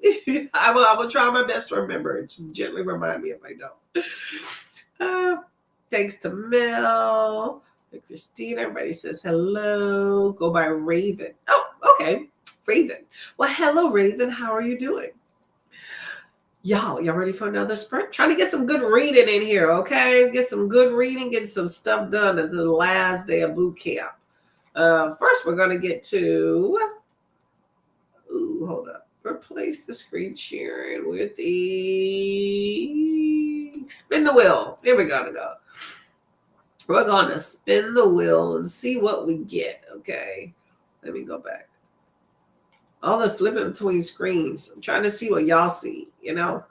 [SPEAKER 3] I will try my best to remember it. Just gently remind me if I don't. Thanks to Mel, Christina. Everybody says hello. Go by Raven. Oh, okay. Raven. Well, hello, Raven. How are you doing? Y'all ready for another sprint? Trying to get some good reading in here, okay? Get some good reading, get some stuff done at the last day of boot camp. First, we're going to get to... Ooh, hold up. Replace the screen sharing with the... Spin the wheel. Here we go. We're going to spin the wheel and see what we get. Okay. Let me go back. All the flipping between screens. I'm trying to see what y'all see, you know?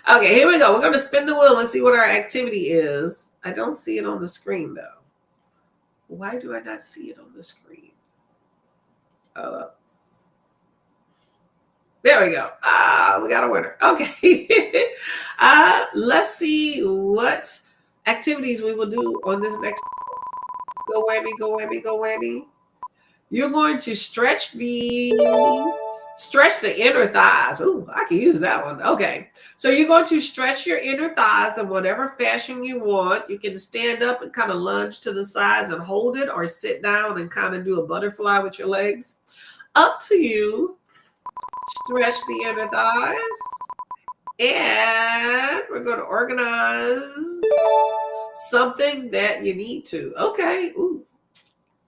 [SPEAKER 3] Okay, here we go. We're going to spin the wheel and see what our activity is. I don't see it on the screen, though. Why do I not see it on the screen? Hold up. There we go. We got a winner. Okay. Let's see what activities we will do on this next. Go whammy, go whammy, go whammy. You're going to stretch the inner thighs. Ooh, I can use that one. Okay. So you're going to stretch your inner thighs in whatever fashion you want. You can stand up and kind of lunge to the sides and hold it, or sit down and kind of do a butterfly with your legs. Up to you. Stretch the inner thighs. And we're going to organize something that you need to. Okay. Ooh.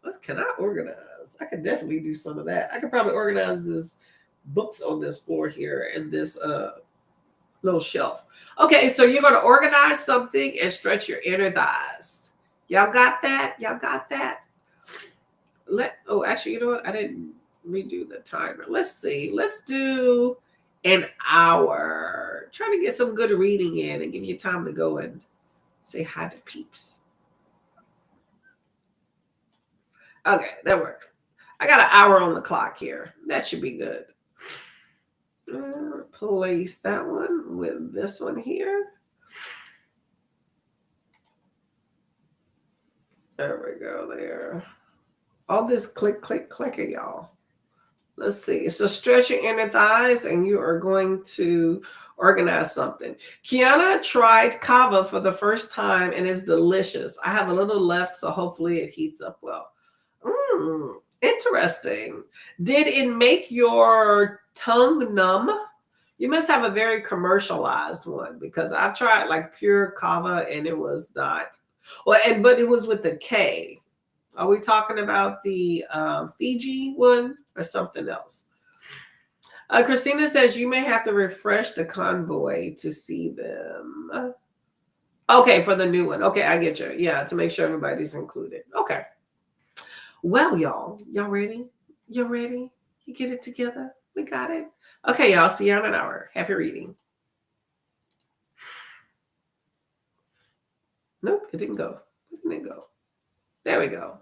[SPEAKER 3] What can I organize? I could definitely do some of that. I could probably organize this books on this floor here and this little shelf. Okay, so you're going to organize something and stretch your inner thighs. Y'all got that? Y'all got that? Actually, you know what? I didn't redo the timer. Let's see. Let's do an hour. Trying to get some good reading in and give you time to go and say hi to peeps. Okay, that works. I got an hour on the clock here. That should be good. Place that one with this one here. There we go there. All this click, click, clicker, y'all. Let's see. So stretch your inner thighs and you are going to organize something. Kiana tried kava for the first time and it's delicious. I have a little left, so hopefully it heats up well. Interesting. Did it make your tongue numb? You must have a very commercialized one, because I've tried like pure kava and it was not. Well, but it was with the K. Are we talking about the Fiji one or something else? Christina says you may have to refresh the convoy to see them. Okay, for the new one. Okay, I get you. Yeah, to make sure everybody's included. Okay. Well, y'all ready? You ready? You get it together? We got it. Okay, y'all. See you in an hour. Happy reading. Nope, it didn't go. It didn't go. There we go.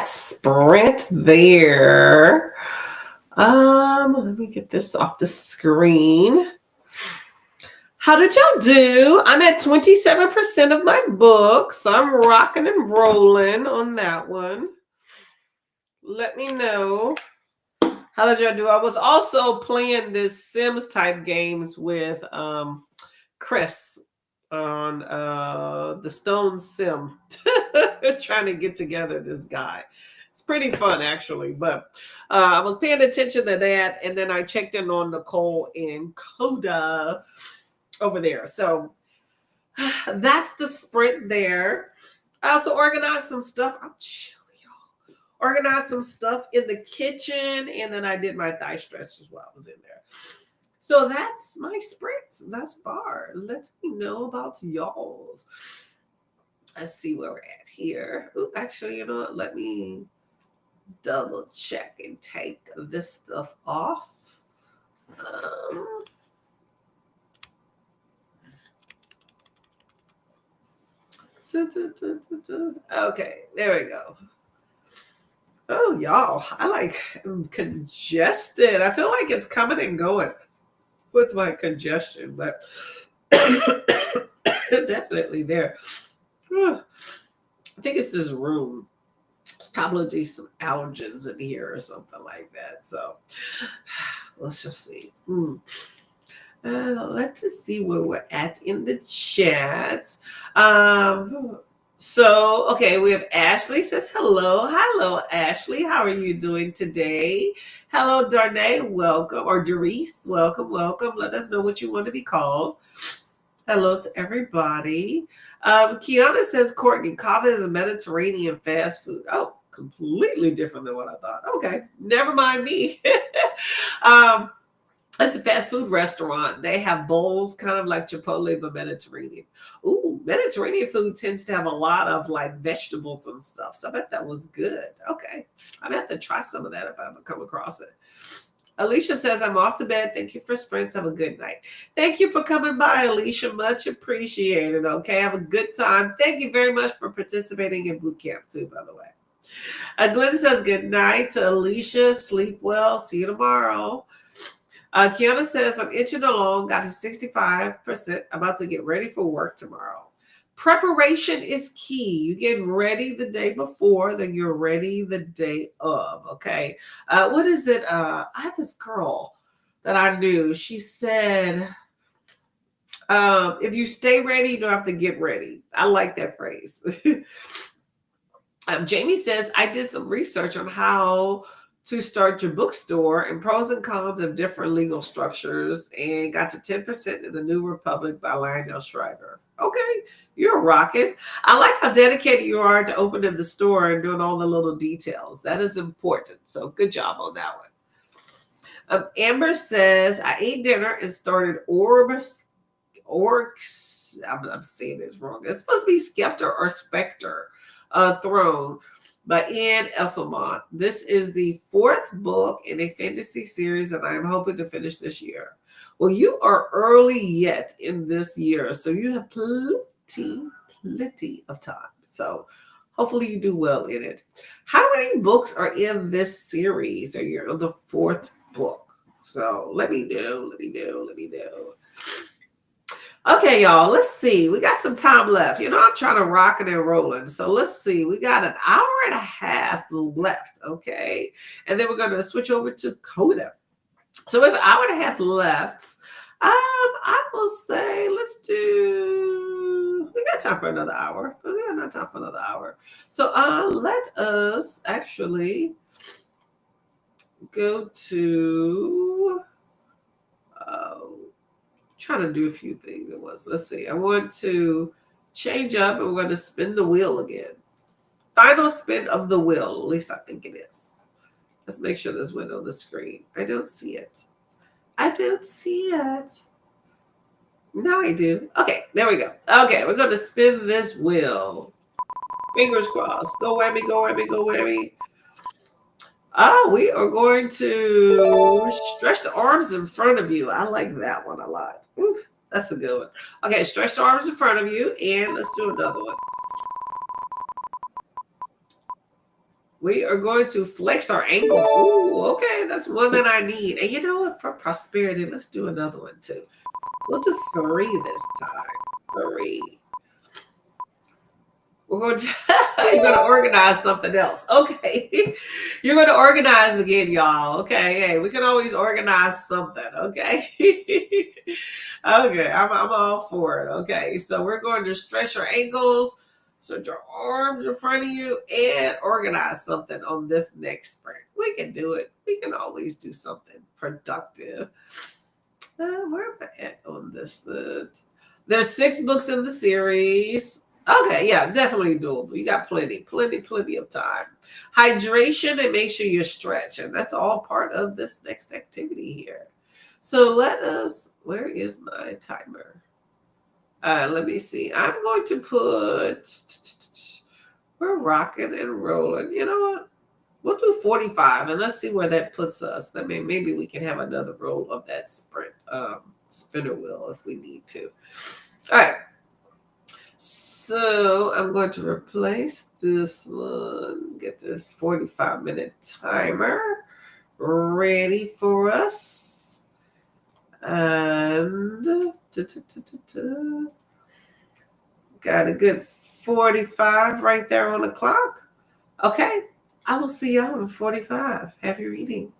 [SPEAKER 3] that sprint there. Let me get this off the screen. How did y'all do? I'm at 27% of my book, so I'm rocking and rolling on that one. Let me know. How did y'all do? I was also playing this Sims type games with Chris on the Stone Sim. Trying to get together this guy. It's pretty fun actually, but I was paying attention to that, and then I checked in on Nicole and Coda over there. So that's the sprint there. I also organized some stuff. I'm chilly, y'all. Organized some stuff in the kitchen, and then I did my thigh stretches while I was in there. So that's my sprint thus far. Let me know about y'all's. Let's see where we're at here. Ooh, actually, you know what? Let me double check and take this stuff off. Okay, there we go. Oh, y'all, I'm congested. I feel like it's coming and going with my congestion, but definitely there. I think it's this room. It's probably some allergens in here or something like that. So let's just see. Let's just see where we're at in the chat. So, okay, we have Ashley says hello. Hello, Ashley. How are you doing today? Hello, Darnay. Welcome. Or Doris. Welcome, welcome. Let us know what you want to be called. Hello to everybody. Kiana says, Courtney, kava is a Mediterranean fast food. Oh, completely different than what I thought. Okay, never mind me. It's a fast food restaurant. They have bowls kind of like Chipotle, but Mediterranean. Ooh, Mediterranean food tends to have a lot of like vegetables and stuff. So I bet that was good. Okay. I'd have to try some of that if I ever come across it. Alicia says, I'm off to bed. Thank you for sprints. Have a good night. Thank you for coming by, Alicia. Much appreciated. Okay. Have a good time. Thank you very much for participating in boot camp too, by the way. Glenn says, good night to Alicia. Sleep well. See you tomorrow. Kiana says, I'm inching along, got to 65%, about to get ready for work tomorrow. Preparation is key. You get ready the day before, then you're ready the day of, okay? What is it? I had this girl that I knew. She said, if you stay ready, you don't have to get ready. I like that phrase. Jamie says, I did some research on how to start your bookstore and pros and cons of different legal structures and got to 10% in the New Republic by Lionel Shriver. Okay, you're a rocket. I like how dedicated you are to opening the store and doing all the little details. That is important. So good job on that one. Amber says, I ate dinner and started Orcs. I'm saying this wrong. It's supposed to be Skepter or Spectre Throne by Ian Esselmont. This is the 4th book in a fantasy series that I'm hoping to finish this year. Well, you are early yet in this year, so you have plenty of time. So hopefully you do well in it. How many books are in this series? Are you on the 4th book? So let me know. Okay, y'all, let's see. We got some time left. You know, I'm trying to rock it and rolling. So let's see. We got an hour and a half left, okay? And then we're going to switch over to Coda. So we have an hour and a half left. I will say, we got time for another hour. We got not time for another hour. So let us actually go to... trying to do a few things at once. Let's see. I want to change up and we're going to spin the wheel again. Final spin of the wheel. At least I think it is. Let's make sure there's one on the screen. I don't see it. No, I do. Okay, there we go. Okay, we're going to spin this wheel. Fingers crossed. Go whammy, go whammy, go whammy. We are going to stretch the arms in front of you. I like that one a lot. Ooh, that's a good one. Okay, stretch the arms in front of you, and let's do another one. We are going to flex our ankles. Ooh, okay, that's one that I need. And you know what? For prosperity, let's do another one too. We'll do 3 this time. 3. We're going to you're going to organize something else. Okay. You're going to organize again, y'all. Okay. Hey, we can always organize something. Okay. Okay. I'm all for it. Okay. So we're going to stretch your ankles, stretch your arms in front of you, and organize something on this next sprint. We can do it. We can always do something productive. Where am I at on this? There's 6 books in the series. Okay, yeah, definitely doable. You got plenty of time. Hydration and make sure you're stretching. That's all part of this next activity here. So where is my timer? Let me see. I'm going to we're rocking and rolling. You know what? We'll do 45 and let's see where that puts us. I mean, maybe we can have another roll of that sprint spinner wheel if we need to. All right. So I'm going to replace this one, get this 45-minute timer ready for us. And got a good 45 right there on the clock. Okay, I will see y'all in 45. Happy reading.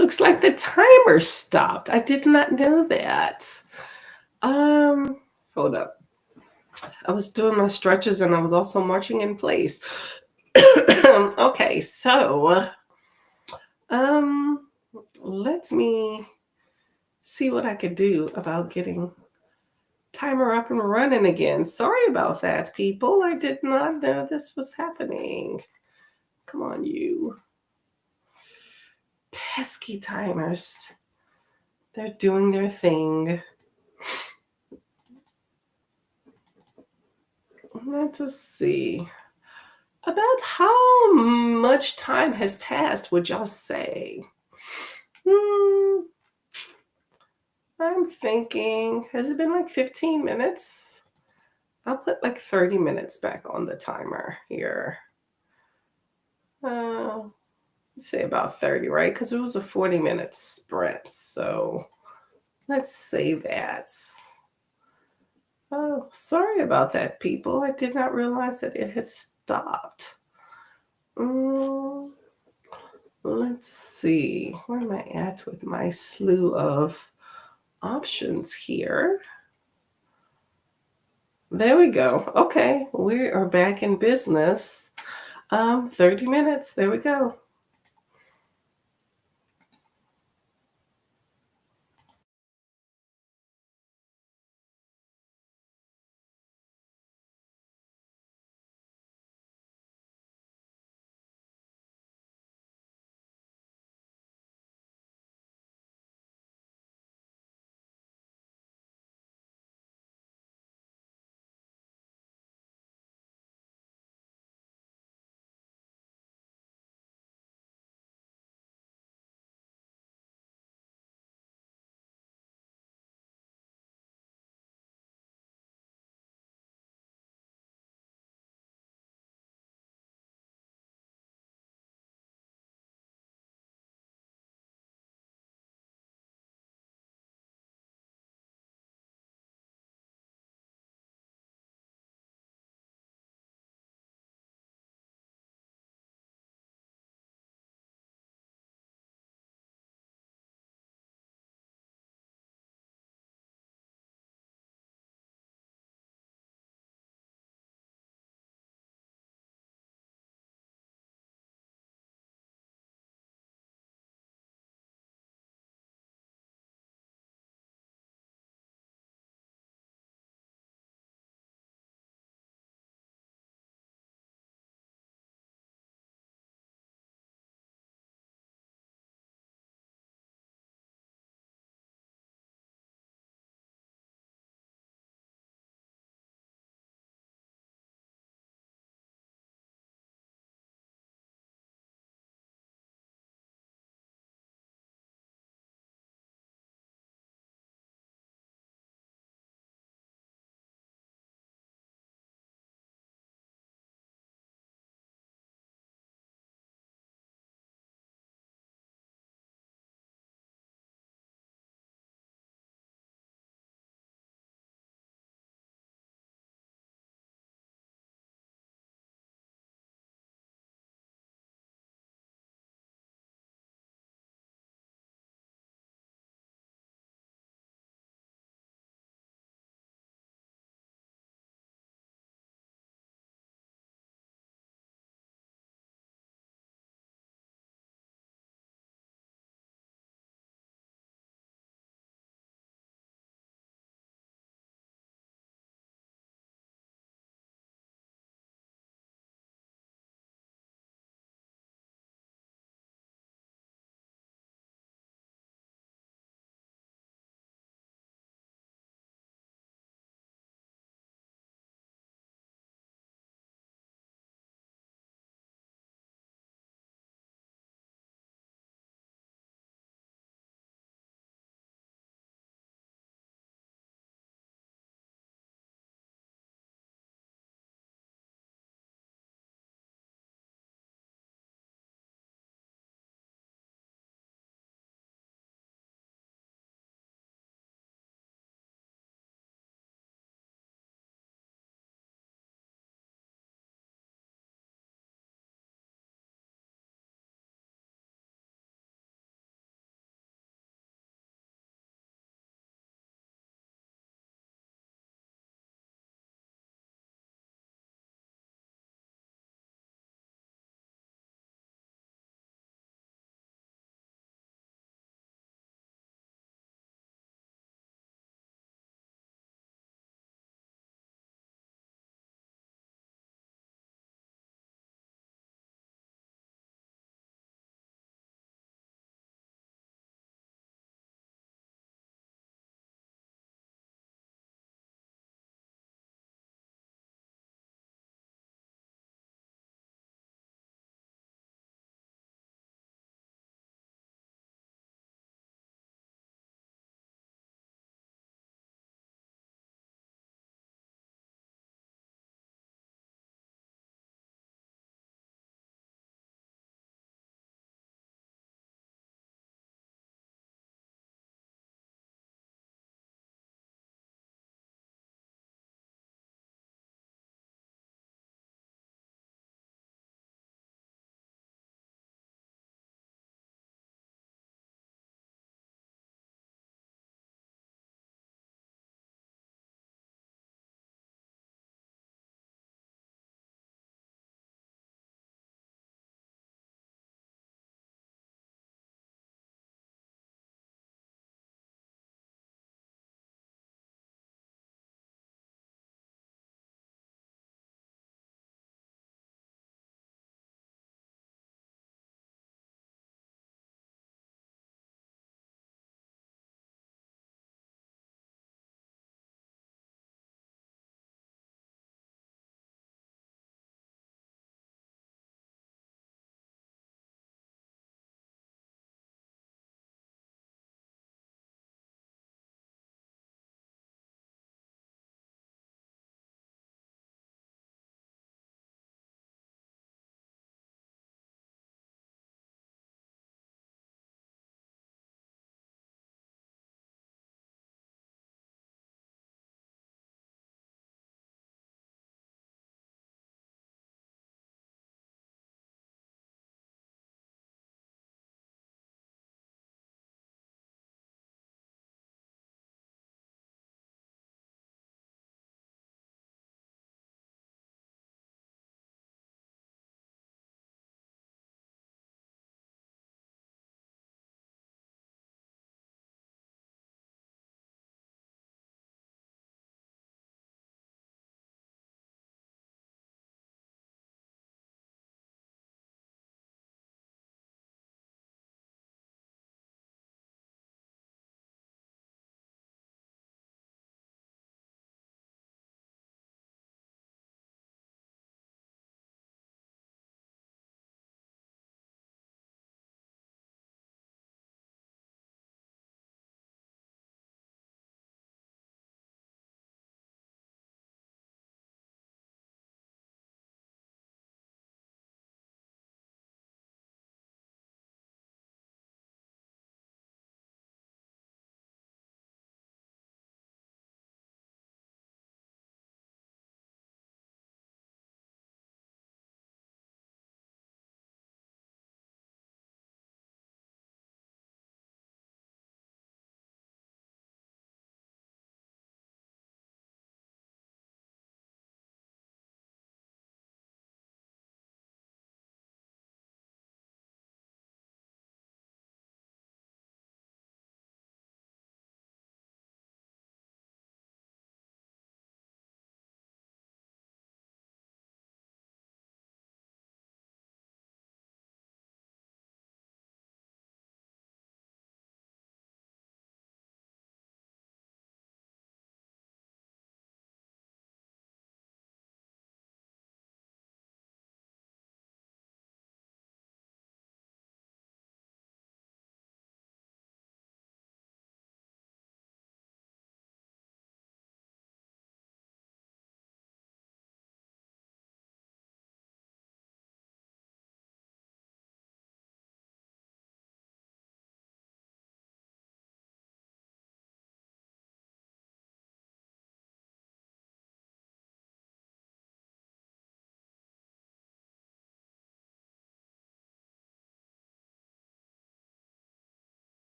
[SPEAKER 3] Looks like the timer stopped. I did not know that. Hold up. I was doing my stretches and I was also marching in place. Okay, so let me see what I could do about getting timer up and running again. Sorry about that, people. I did not know this was happening. Come on, you pesky timers. They're doing their thing. Let us see. About how much time has passed, would y'all say? I'm thinking, has it been like 15 minutes? I'll put like 30 minutes back on the timer here. Let's say about 30, right? Because it was a 40-minute sprint. So let's say that. Oh, sorry about that, people. I did not realize that it had stopped. Let's see. Where am I at with my slew of options here? There we go. Okay, we are back in business. 30 minutes. There we go.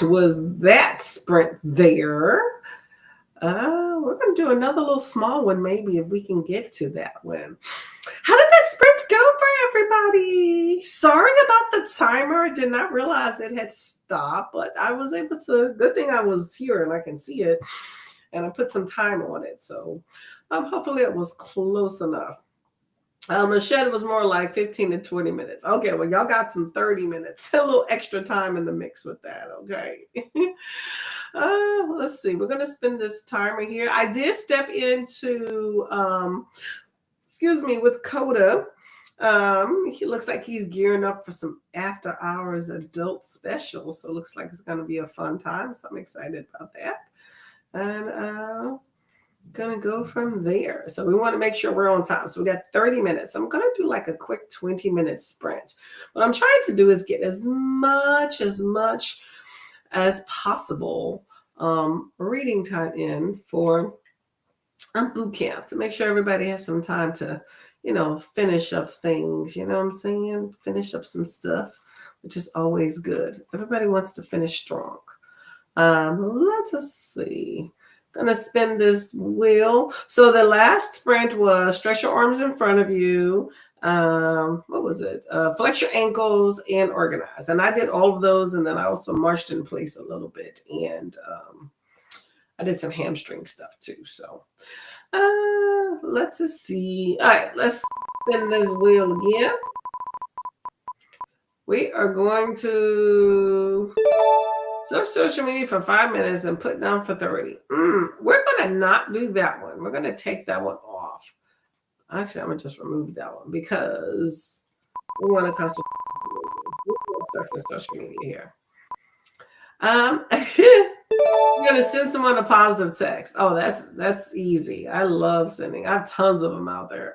[SPEAKER 3] that was that sprint there. We're going to do another little small one, maybe, if we can get to that one. How did that sprint go for everybody? Sorry about the timer. I did not realize it had stopped, but I was able to. Good thing I was here and I can see it. And I put some time on it. So hopefully it was close enough. Machete was more like 15 to 20 minutes. Okay, well, y'all got some 30 minutes. A little extra time in the mix with that, okay? Let's see. We're going to spin this timer here. I did step into, with Coda. He looks like he's gearing up for some after hours adult special. So it looks like it's going to be a fun time. So I'm excited about that. And gonna go from there. So we want to make sure we're on time. So we got 30 minutes. I'm gonna do like a quick 20-minute sprint. What I'm trying to do is get as much as possible reading time in for boot camp to make sure everybody has some time to, finish up things. You know what I'm saying? Finish up some stuff, which is always good. Everybody wants to finish strong. Let us see. Gonna spin this wheel. So the last sprint was stretch your arms in front of you. What was it? Flex your ankles and organize. And I did all of those, and then I also marched in place a little bit, and I did some hamstring stuff too. So let's see. All right, let's spin this wheel again. We are going to surf social media for 5 minutes and put down for 30. We're going to not do that one. We're going to take that one off. Actually, I'm going to just remove that one because we want to concentrate on surfing social media here. You're going to send someone a positive text. Oh, that's easy. I love sending. I have tons of them out there.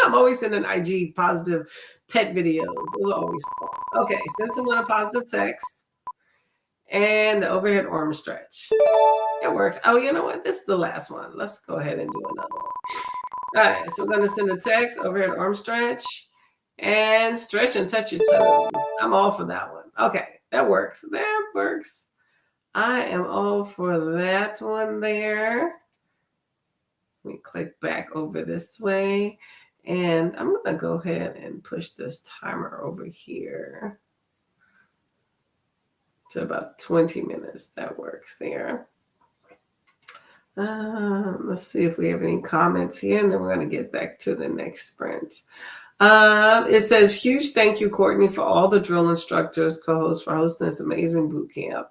[SPEAKER 3] I'm always sending IG positive pet videos. Those are always fun. Okay, send someone a positive text. And the overhead arm stretch. It works. Oh, you know what? This is the last one. Let's go ahead and do another one. All right, so we're going to send a text, overhead arm stretch, and stretch and touch your toes. I'm all for that one. Okay, that works. That works. I am all for that one there. Let me click back over this way. And I'm going to go ahead and push this timer over here to about 20 minutes. That works there. Let's see if we have any comments here, and then we're going to get back to the next sprint. It says, huge thank you, Courtney, for all the drill instructors, co-hosts, for hosting this amazing boot camp.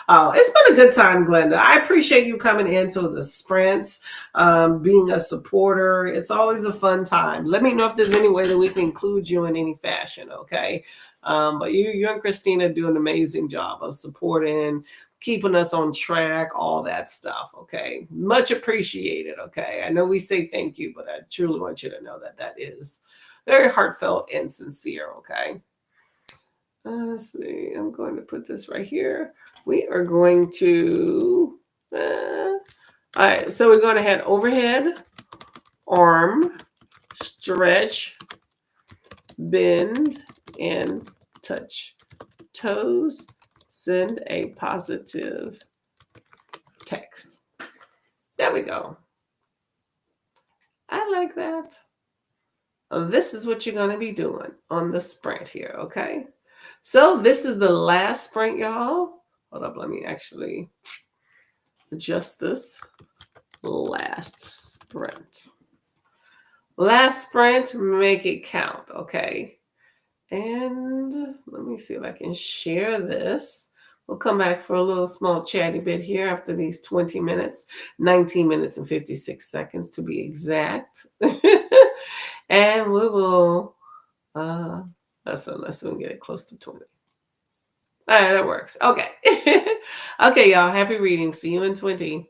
[SPEAKER 3] Oh, it's been a good time, Glenda. I appreciate you coming into the sprints, being a supporter. It's always a fun time. Let me know if there's any way that we can include you in any fashion, okay? But you and Christina do an amazing job of supporting, keeping us on track, all that stuff, okay? Much appreciated, okay? I know we say thank you, but I truly want you to know that that is very heartfelt and sincere, okay? Let's see. I'm going to put this right here. We are going to, all right, so we're going to head overhead, arm, stretch, bend, and touch toes. Send a positive text. There we go. I like that. This is what you're going to be doing on the sprint here, okay? So this is the last sprint, y'all. Hold up, let me actually adjust this. Last sprint. Last sprint, make it count, okay? And let me see if I can share this. We'll come back for a little small chatty bit here after these 20 minutes, 19 minutes and 56 seconds to be exact. And we will, let's get it close to 20. All right, that works. Okay. Okay, y'all. Happy reading. See you in 20.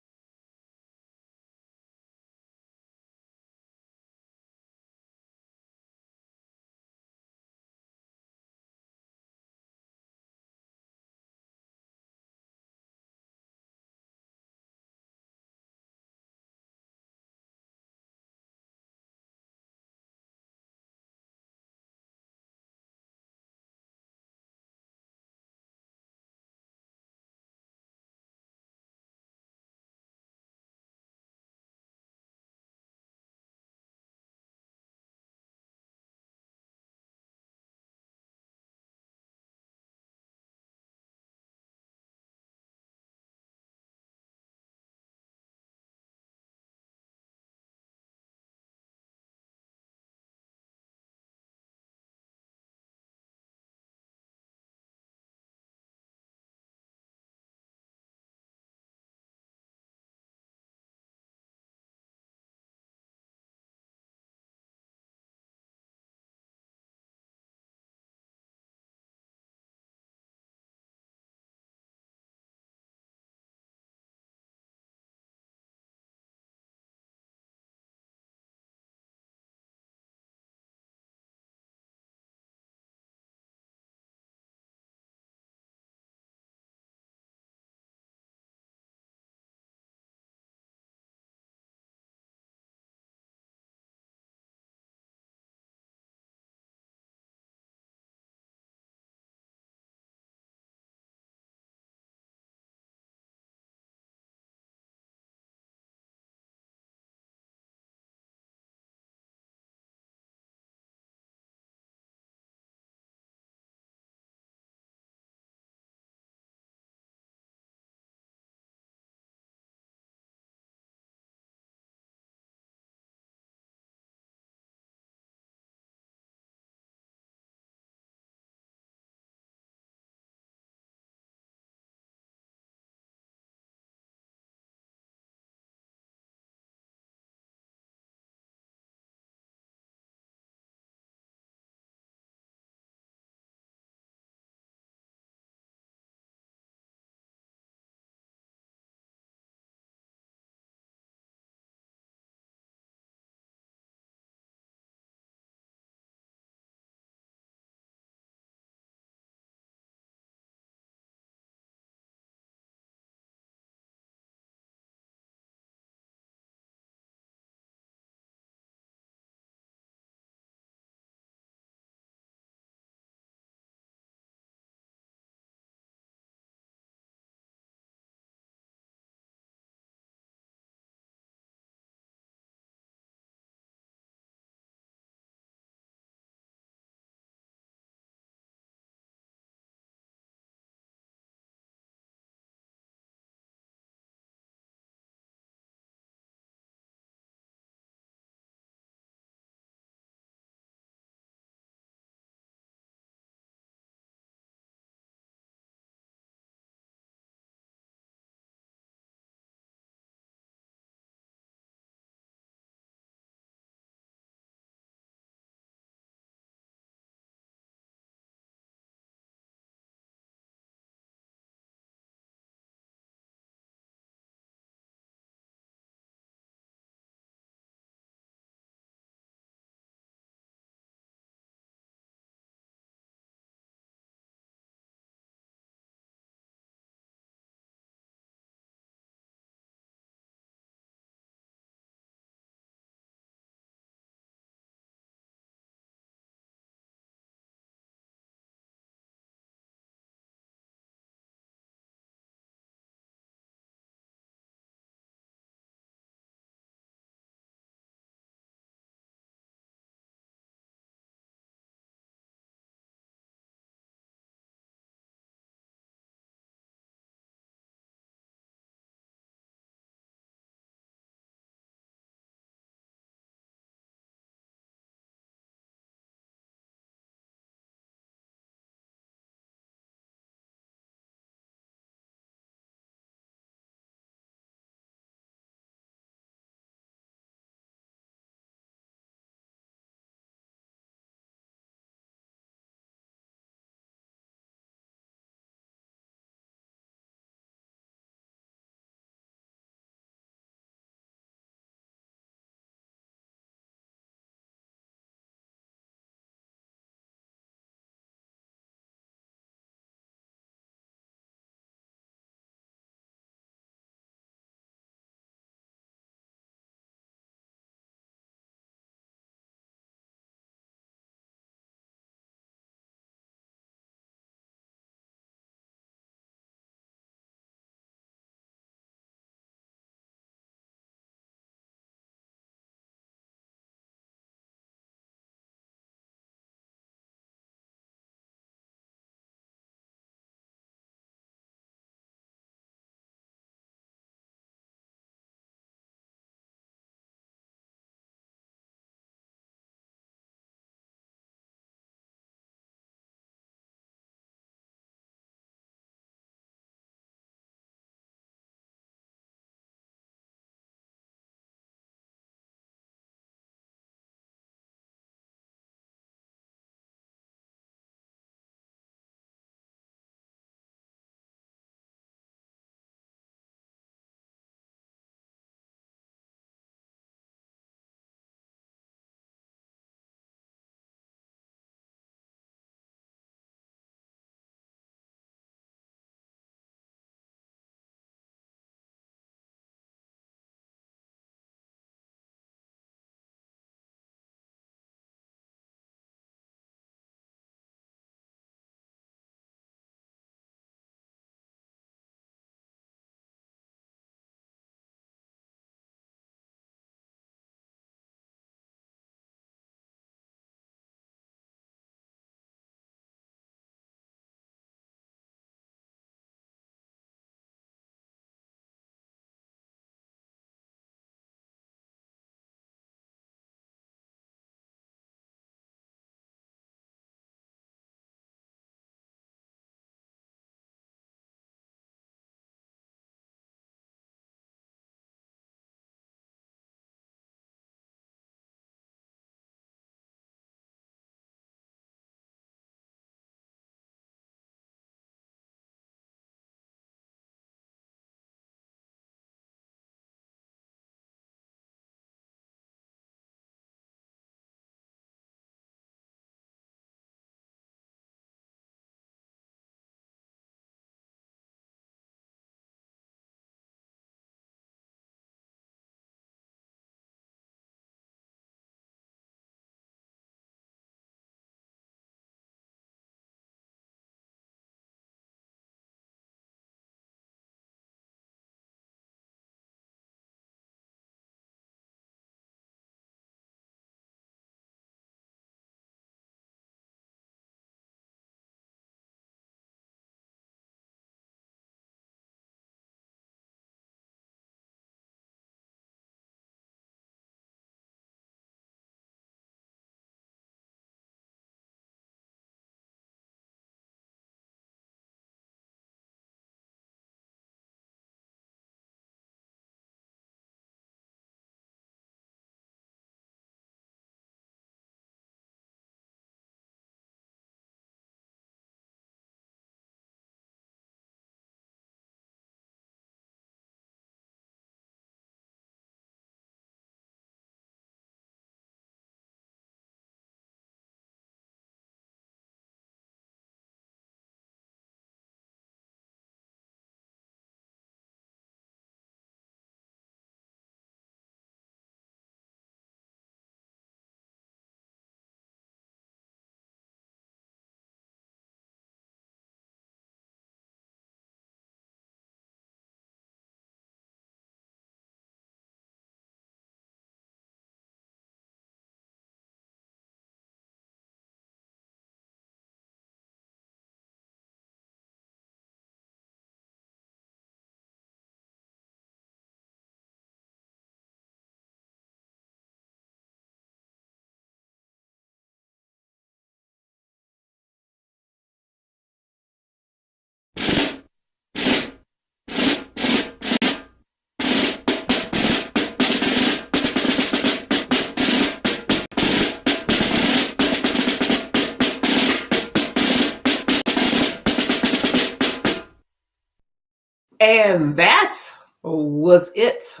[SPEAKER 3] And that was it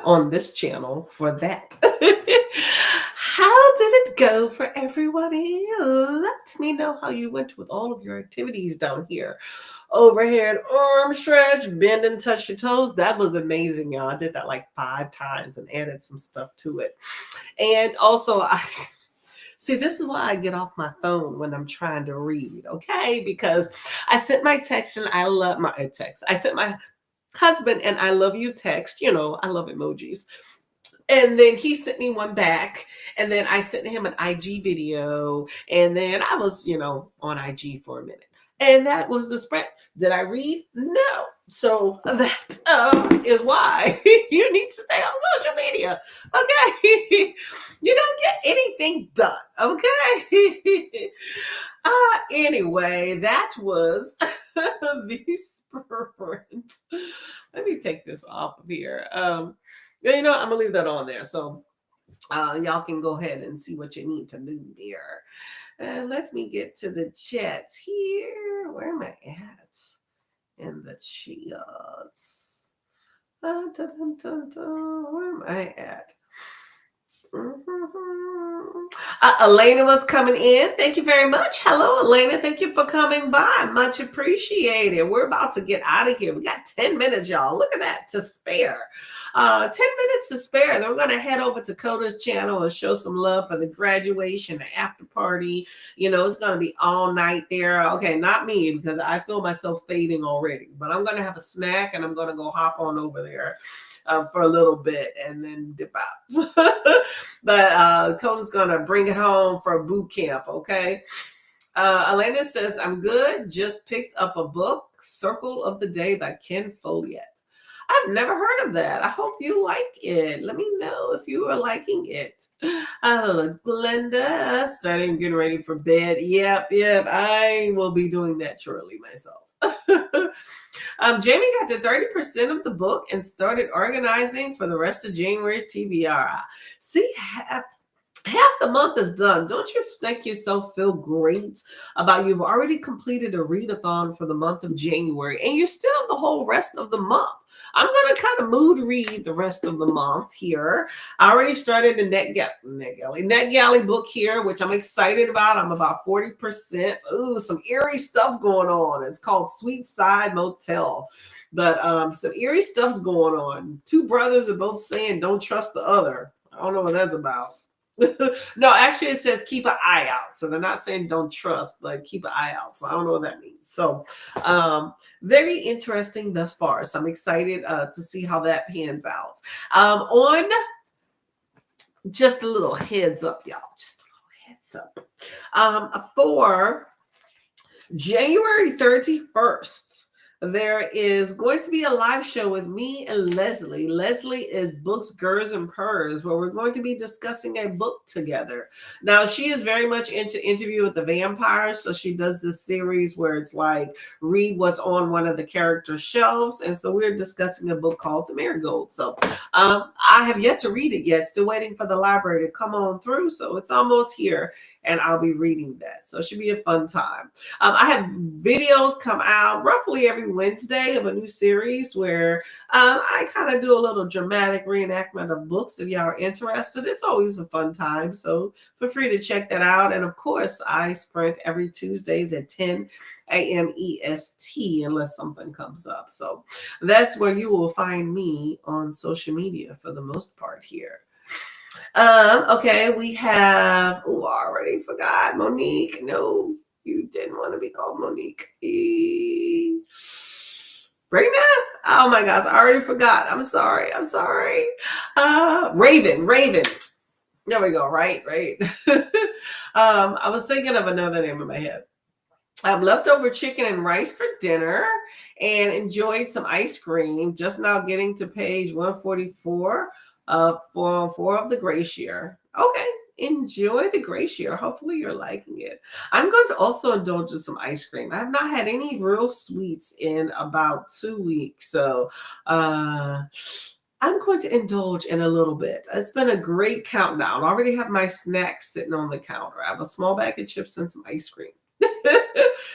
[SPEAKER 3] on this channel for that. How did it go for everybody? Let me know how you went with all of your activities down here. Overhead arm stretch, bend and touch your toes. That was amazing, y'all. I did that like 5 times and added some stuff to it. And also, see, this is why I get off my phone when I'm trying to read, okay? Because I sent my text and I love my text. I sent my husband and I love you text. You know, I love emojis. And then he sent me one back. And then I sent him an IG video. And then I was, on IG for a minute. And that was the spread. Did I read? No. So that is why you need to stay on social media. Okay. You don't get anything done. Okay. Anyway, that was the sprint. Let me take this off of here. I'm gonna leave that on there. So y'all can go ahead and see what you need to do there. Let me get to the chats here. Where am I at? In the chats. Where am I at? Elena was coming in. Thank you very much. Hello, Elena. Thank you for coming by. Much appreciated. We're about to get out of here. We got 10 minutes, y'all. Look at that, to spare. 10 minutes to spare. Then we're going to head over to Coda's channel and show some love for the graduation, the after party. It's going to be all night there. Okay, not me, because I feel myself fading already. But I'm going to have a snack and I'm going to go hop on over there for a little bit and then dip out. But Coda's going to bring it home for boot camp, okay? Elena says, I'm good. Just picked up a book, Circle of the Day by Ken Follett. I've never heard of that. I hope you like it. Let me know if you are liking it. Glenda, getting ready for bed. Yep. I will be doing that shortly myself. Jamie got to 30% of the book and started organizing for the rest of January's TBR. See, half the month is done. Don't you make yourself feel great about you've already completed a readathon for the month of January and you still have the whole rest of the month? I'm going to kind of mood read the rest of the month here. I already started the NetGalley book here, which I'm excited about. I'm about 40%. Ooh, some eerie stuff going on. It's called Sweet Side Motel. But some eerie stuff's going on. 2 brothers are both saying don't trust the other. I don't know what that's about. No, actually it says keep an eye out. So they're not saying don't trust, but keep an eye out. So I don't know what that means. So very interesting thus far. So I'm excited to see how that pans out. On just a little heads up, y'all. Just a little heads up. For January 31st, there is going to be a live show with me and Leslie. Leslie is Books, Gers, and Purrs, where we're going to be discussing a book together. Now, she is very much into Interview with the Vampire, so she does this series where it's like, read what's on one of the characters' shelves, and so we're discussing a book called The Marigold. So I have yet to read it yet, still waiting for the library to come on through, so it's almost here. And I'll be reading that. So it should be a fun time. I have videos come out roughly every Wednesday of a new series where I kind of do a little dramatic reenactment of books. If y'all are interested, it's always a fun time. So feel free to check that out. And of course, I sprint every Tuesdays at 10 a.m. EST unless something comes up. So that's where you will find me on social media for the most part here. Okay, we have, I already forgot, Monique. No, you didn't want to be called Monique. Brina? Oh my gosh, I already forgot. I'm sorry. Raven. There we go, right? I was thinking of another name in my head. Leftover chicken and rice for dinner and enjoyed some ice cream. Just now getting to page 144. 404 of the Glacier. Okay, enjoy the Glacier. Hopefully you're liking it. I'm going to also indulge in some ice cream. I have not had any real sweets in about 2 weeks. So I'm going to indulge in a little bit. It's been a great countdown. I already have my snacks sitting on the counter. I have a small bag of chips and some ice cream.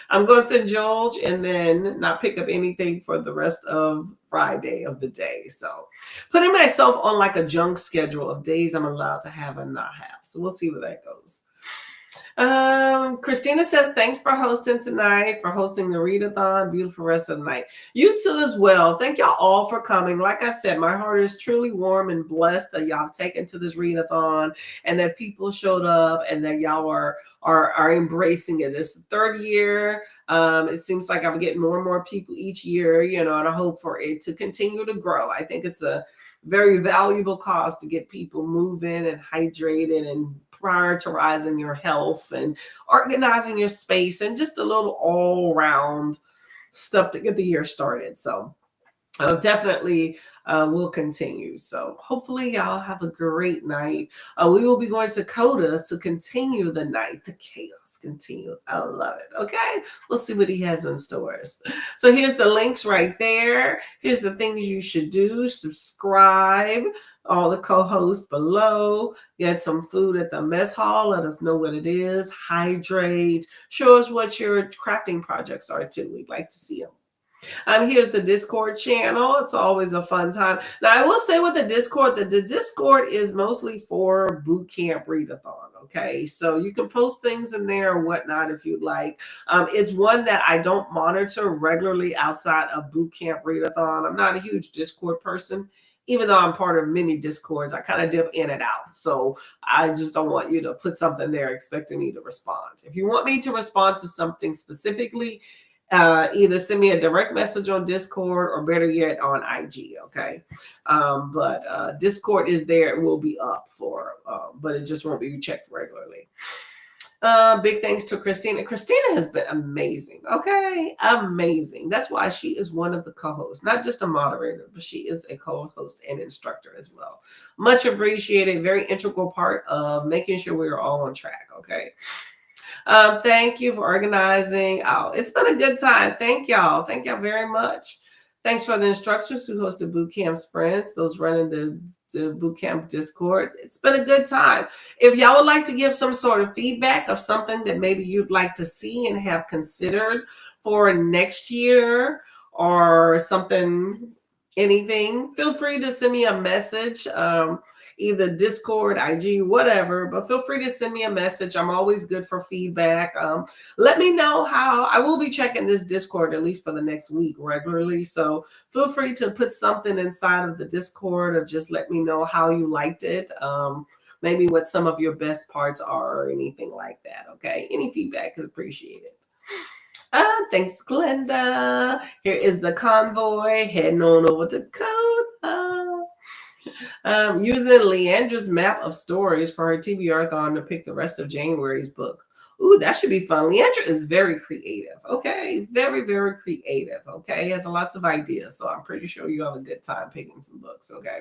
[SPEAKER 3] I'm going to indulge and then not pick up anything for the rest of Friday of the day. So putting myself on like a junk schedule of days I'm allowed to have and not have. So we'll see where that goes. Christina says, thanks for hosting tonight, for hosting the readathon. Beautiful rest of the night. You too as well. Thank y'all all for coming. Like I said, my heart is truly warm and blessed that y'all have taken to this readathon and that people showed up and that y'all are embracing it. This third year. It seems like I'm getting more and more people each year, and I hope for it to continue to grow. I think it's a very valuable cause to get people moving and hydrated and prioritizing your health and organizing your space and just a little all around stuff to get the year started. So definitely will continue. So hopefully y'all have a great night. We will be going to Coda to continue the night. The chaos continues. I love it. Okay. We'll see what he has in stores. So here's the links right there. Here's the things you should do. Subscribe. All the co-hosts below. Get some food at the mess hall. Let us know what it is. Hydrate. Show us what your crafting projects are too. We'd like to see them. Here's the Discord channel. It's always a fun time. Now, I will say with the Discord that the Discord is mostly for Boot Camp Readathon. Okay, so you can post things in there or whatnot if you'd like. It's one that I don't monitor regularly outside of Boot Camp Readathon. I'm not a huge Discord person. Even though I'm part of many Discords, I kind of dip in and out. So I just don't want you to put something there expecting me to respond. If you want me to respond to something specifically, either send me a direct message on Discord or better yet on IG. Okay. But Discord is there. It will be up for, but it just won't be checked regularly. Big thanks to Christina. Christina has been amazing. Okay. Amazing. That's why she is one of the co-hosts, not just a moderator, but she is a co-host and instructor as well. Much appreciated. Very integral part of making sure we're all on track. Okay. Thank you for organizing. Oh, it's been a good time. Thank y'all. Thank y'all very much. Thanks for the instructors who hosted boot camp sprints, those running the boot camp Discord. It's been a good time. If y'all would like to give some sort of feedback of something that maybe you'd like to see and have considered for next year or something, anything, feel free to send me a message. Either Discord, IG, whatever, but feel free to send me a message. I'm always good for feedback. Let me know how. I will be checking this Discord at least for the next week regularly. So feel free to put something inside of the Discord or just let me know how you liked it. Maybe what some of your best parts are or anything like that. Okay. Any feedback is appreciated. Thanks, Glenda. Here is the convoy heading on over to Coda. Using Leandra's map of stories for her TBR-thon to pick the rest of January's book. Ooh, that should be fun. Leandra is very creative. Okay. Very, very creative. Okay. Has lots of ideas. So I'm pretty sure you have a good time picking some books. Okay.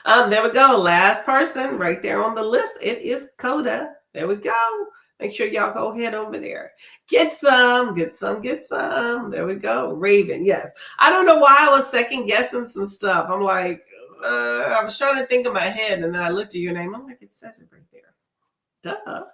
[SPEAKER 3] There we go. Last person right there on the list. It is Coda. There we go. Make sure y'all go head over there. Get some, get some, get some. There we go. Raven. Yes. I don't know why I was second guessing some stuff. I'm like, I was trying to think in my head and then I looked at your name. I'm like, it says it right there. Duh.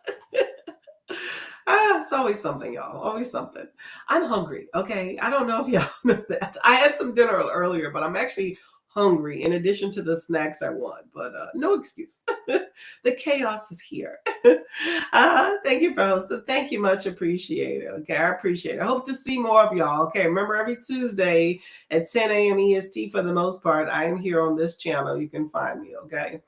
[SPEAKER 3] It's always something, y'all. Always something. I'm hungry. Okay. I don't know if y'all know that. I had some dinner earlier, but I'm actually hungry in addition to the snacks I want, but no excuse. The chaos is here. Thank you for hosting. Thank you. Much appreciated. Okay. I appreciate it. I hope to see more of y'all. Okay. Remember every Tuesday at 10 a.m. EST for the most part, I am here on this channel. You can find me. Okay.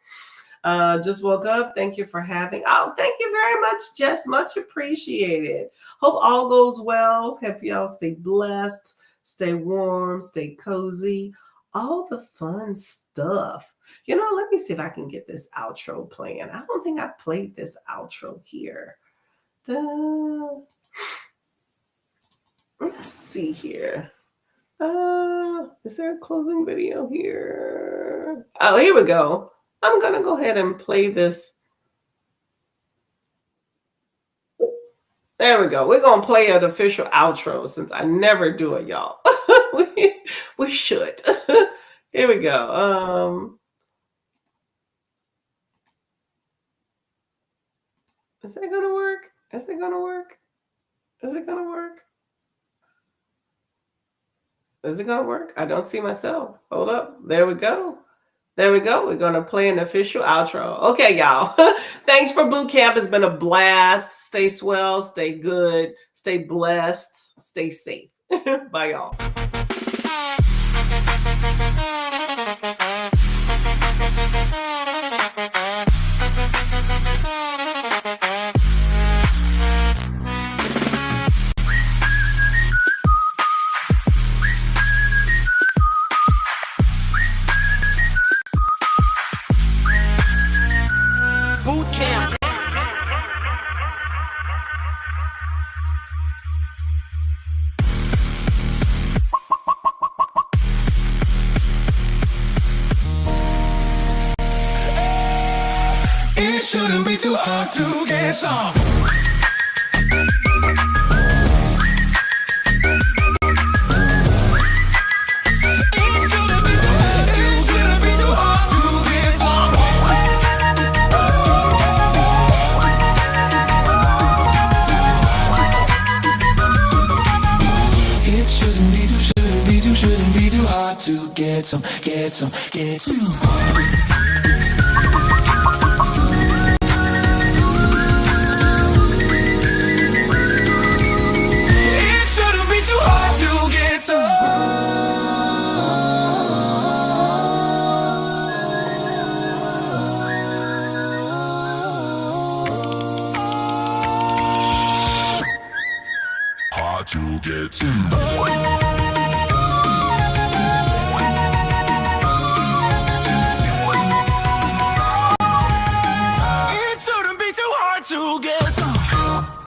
[SPEAKER 3] Just woke up. Thank you for having. Oh, thank you very much, Jess. Much appreciated. Hope all goes well. Have y'all stay blessed, stay warm, stay cozy. All the fun stuff. Let me see if I can get this outro playing. I don't think I've played this outro here. Let's see here. Is there a closing video here? Oh, here we go. I'm going to go ahead and play this. There we go. We're going to play an official outro since I never do it, y'all. we should. Here we go. Is that going to work? Is it going to work? Is it gonna work? Is it gonna work? I don't see myself. Hold up. There we go. There we go. We're gonna play an official outro. Okay, y'all. Thanks for boot camp. It's been a blast. Stay swell, stay good, stay blessed, stay safe. Bye, y'all.
[SPEAKER 2] Boot camp.
[SPEAKER 1] It shouldn't be too hard to get some. Shouldn't be too hard to get some. It shouldn't be too hard to get some. Hard to get some.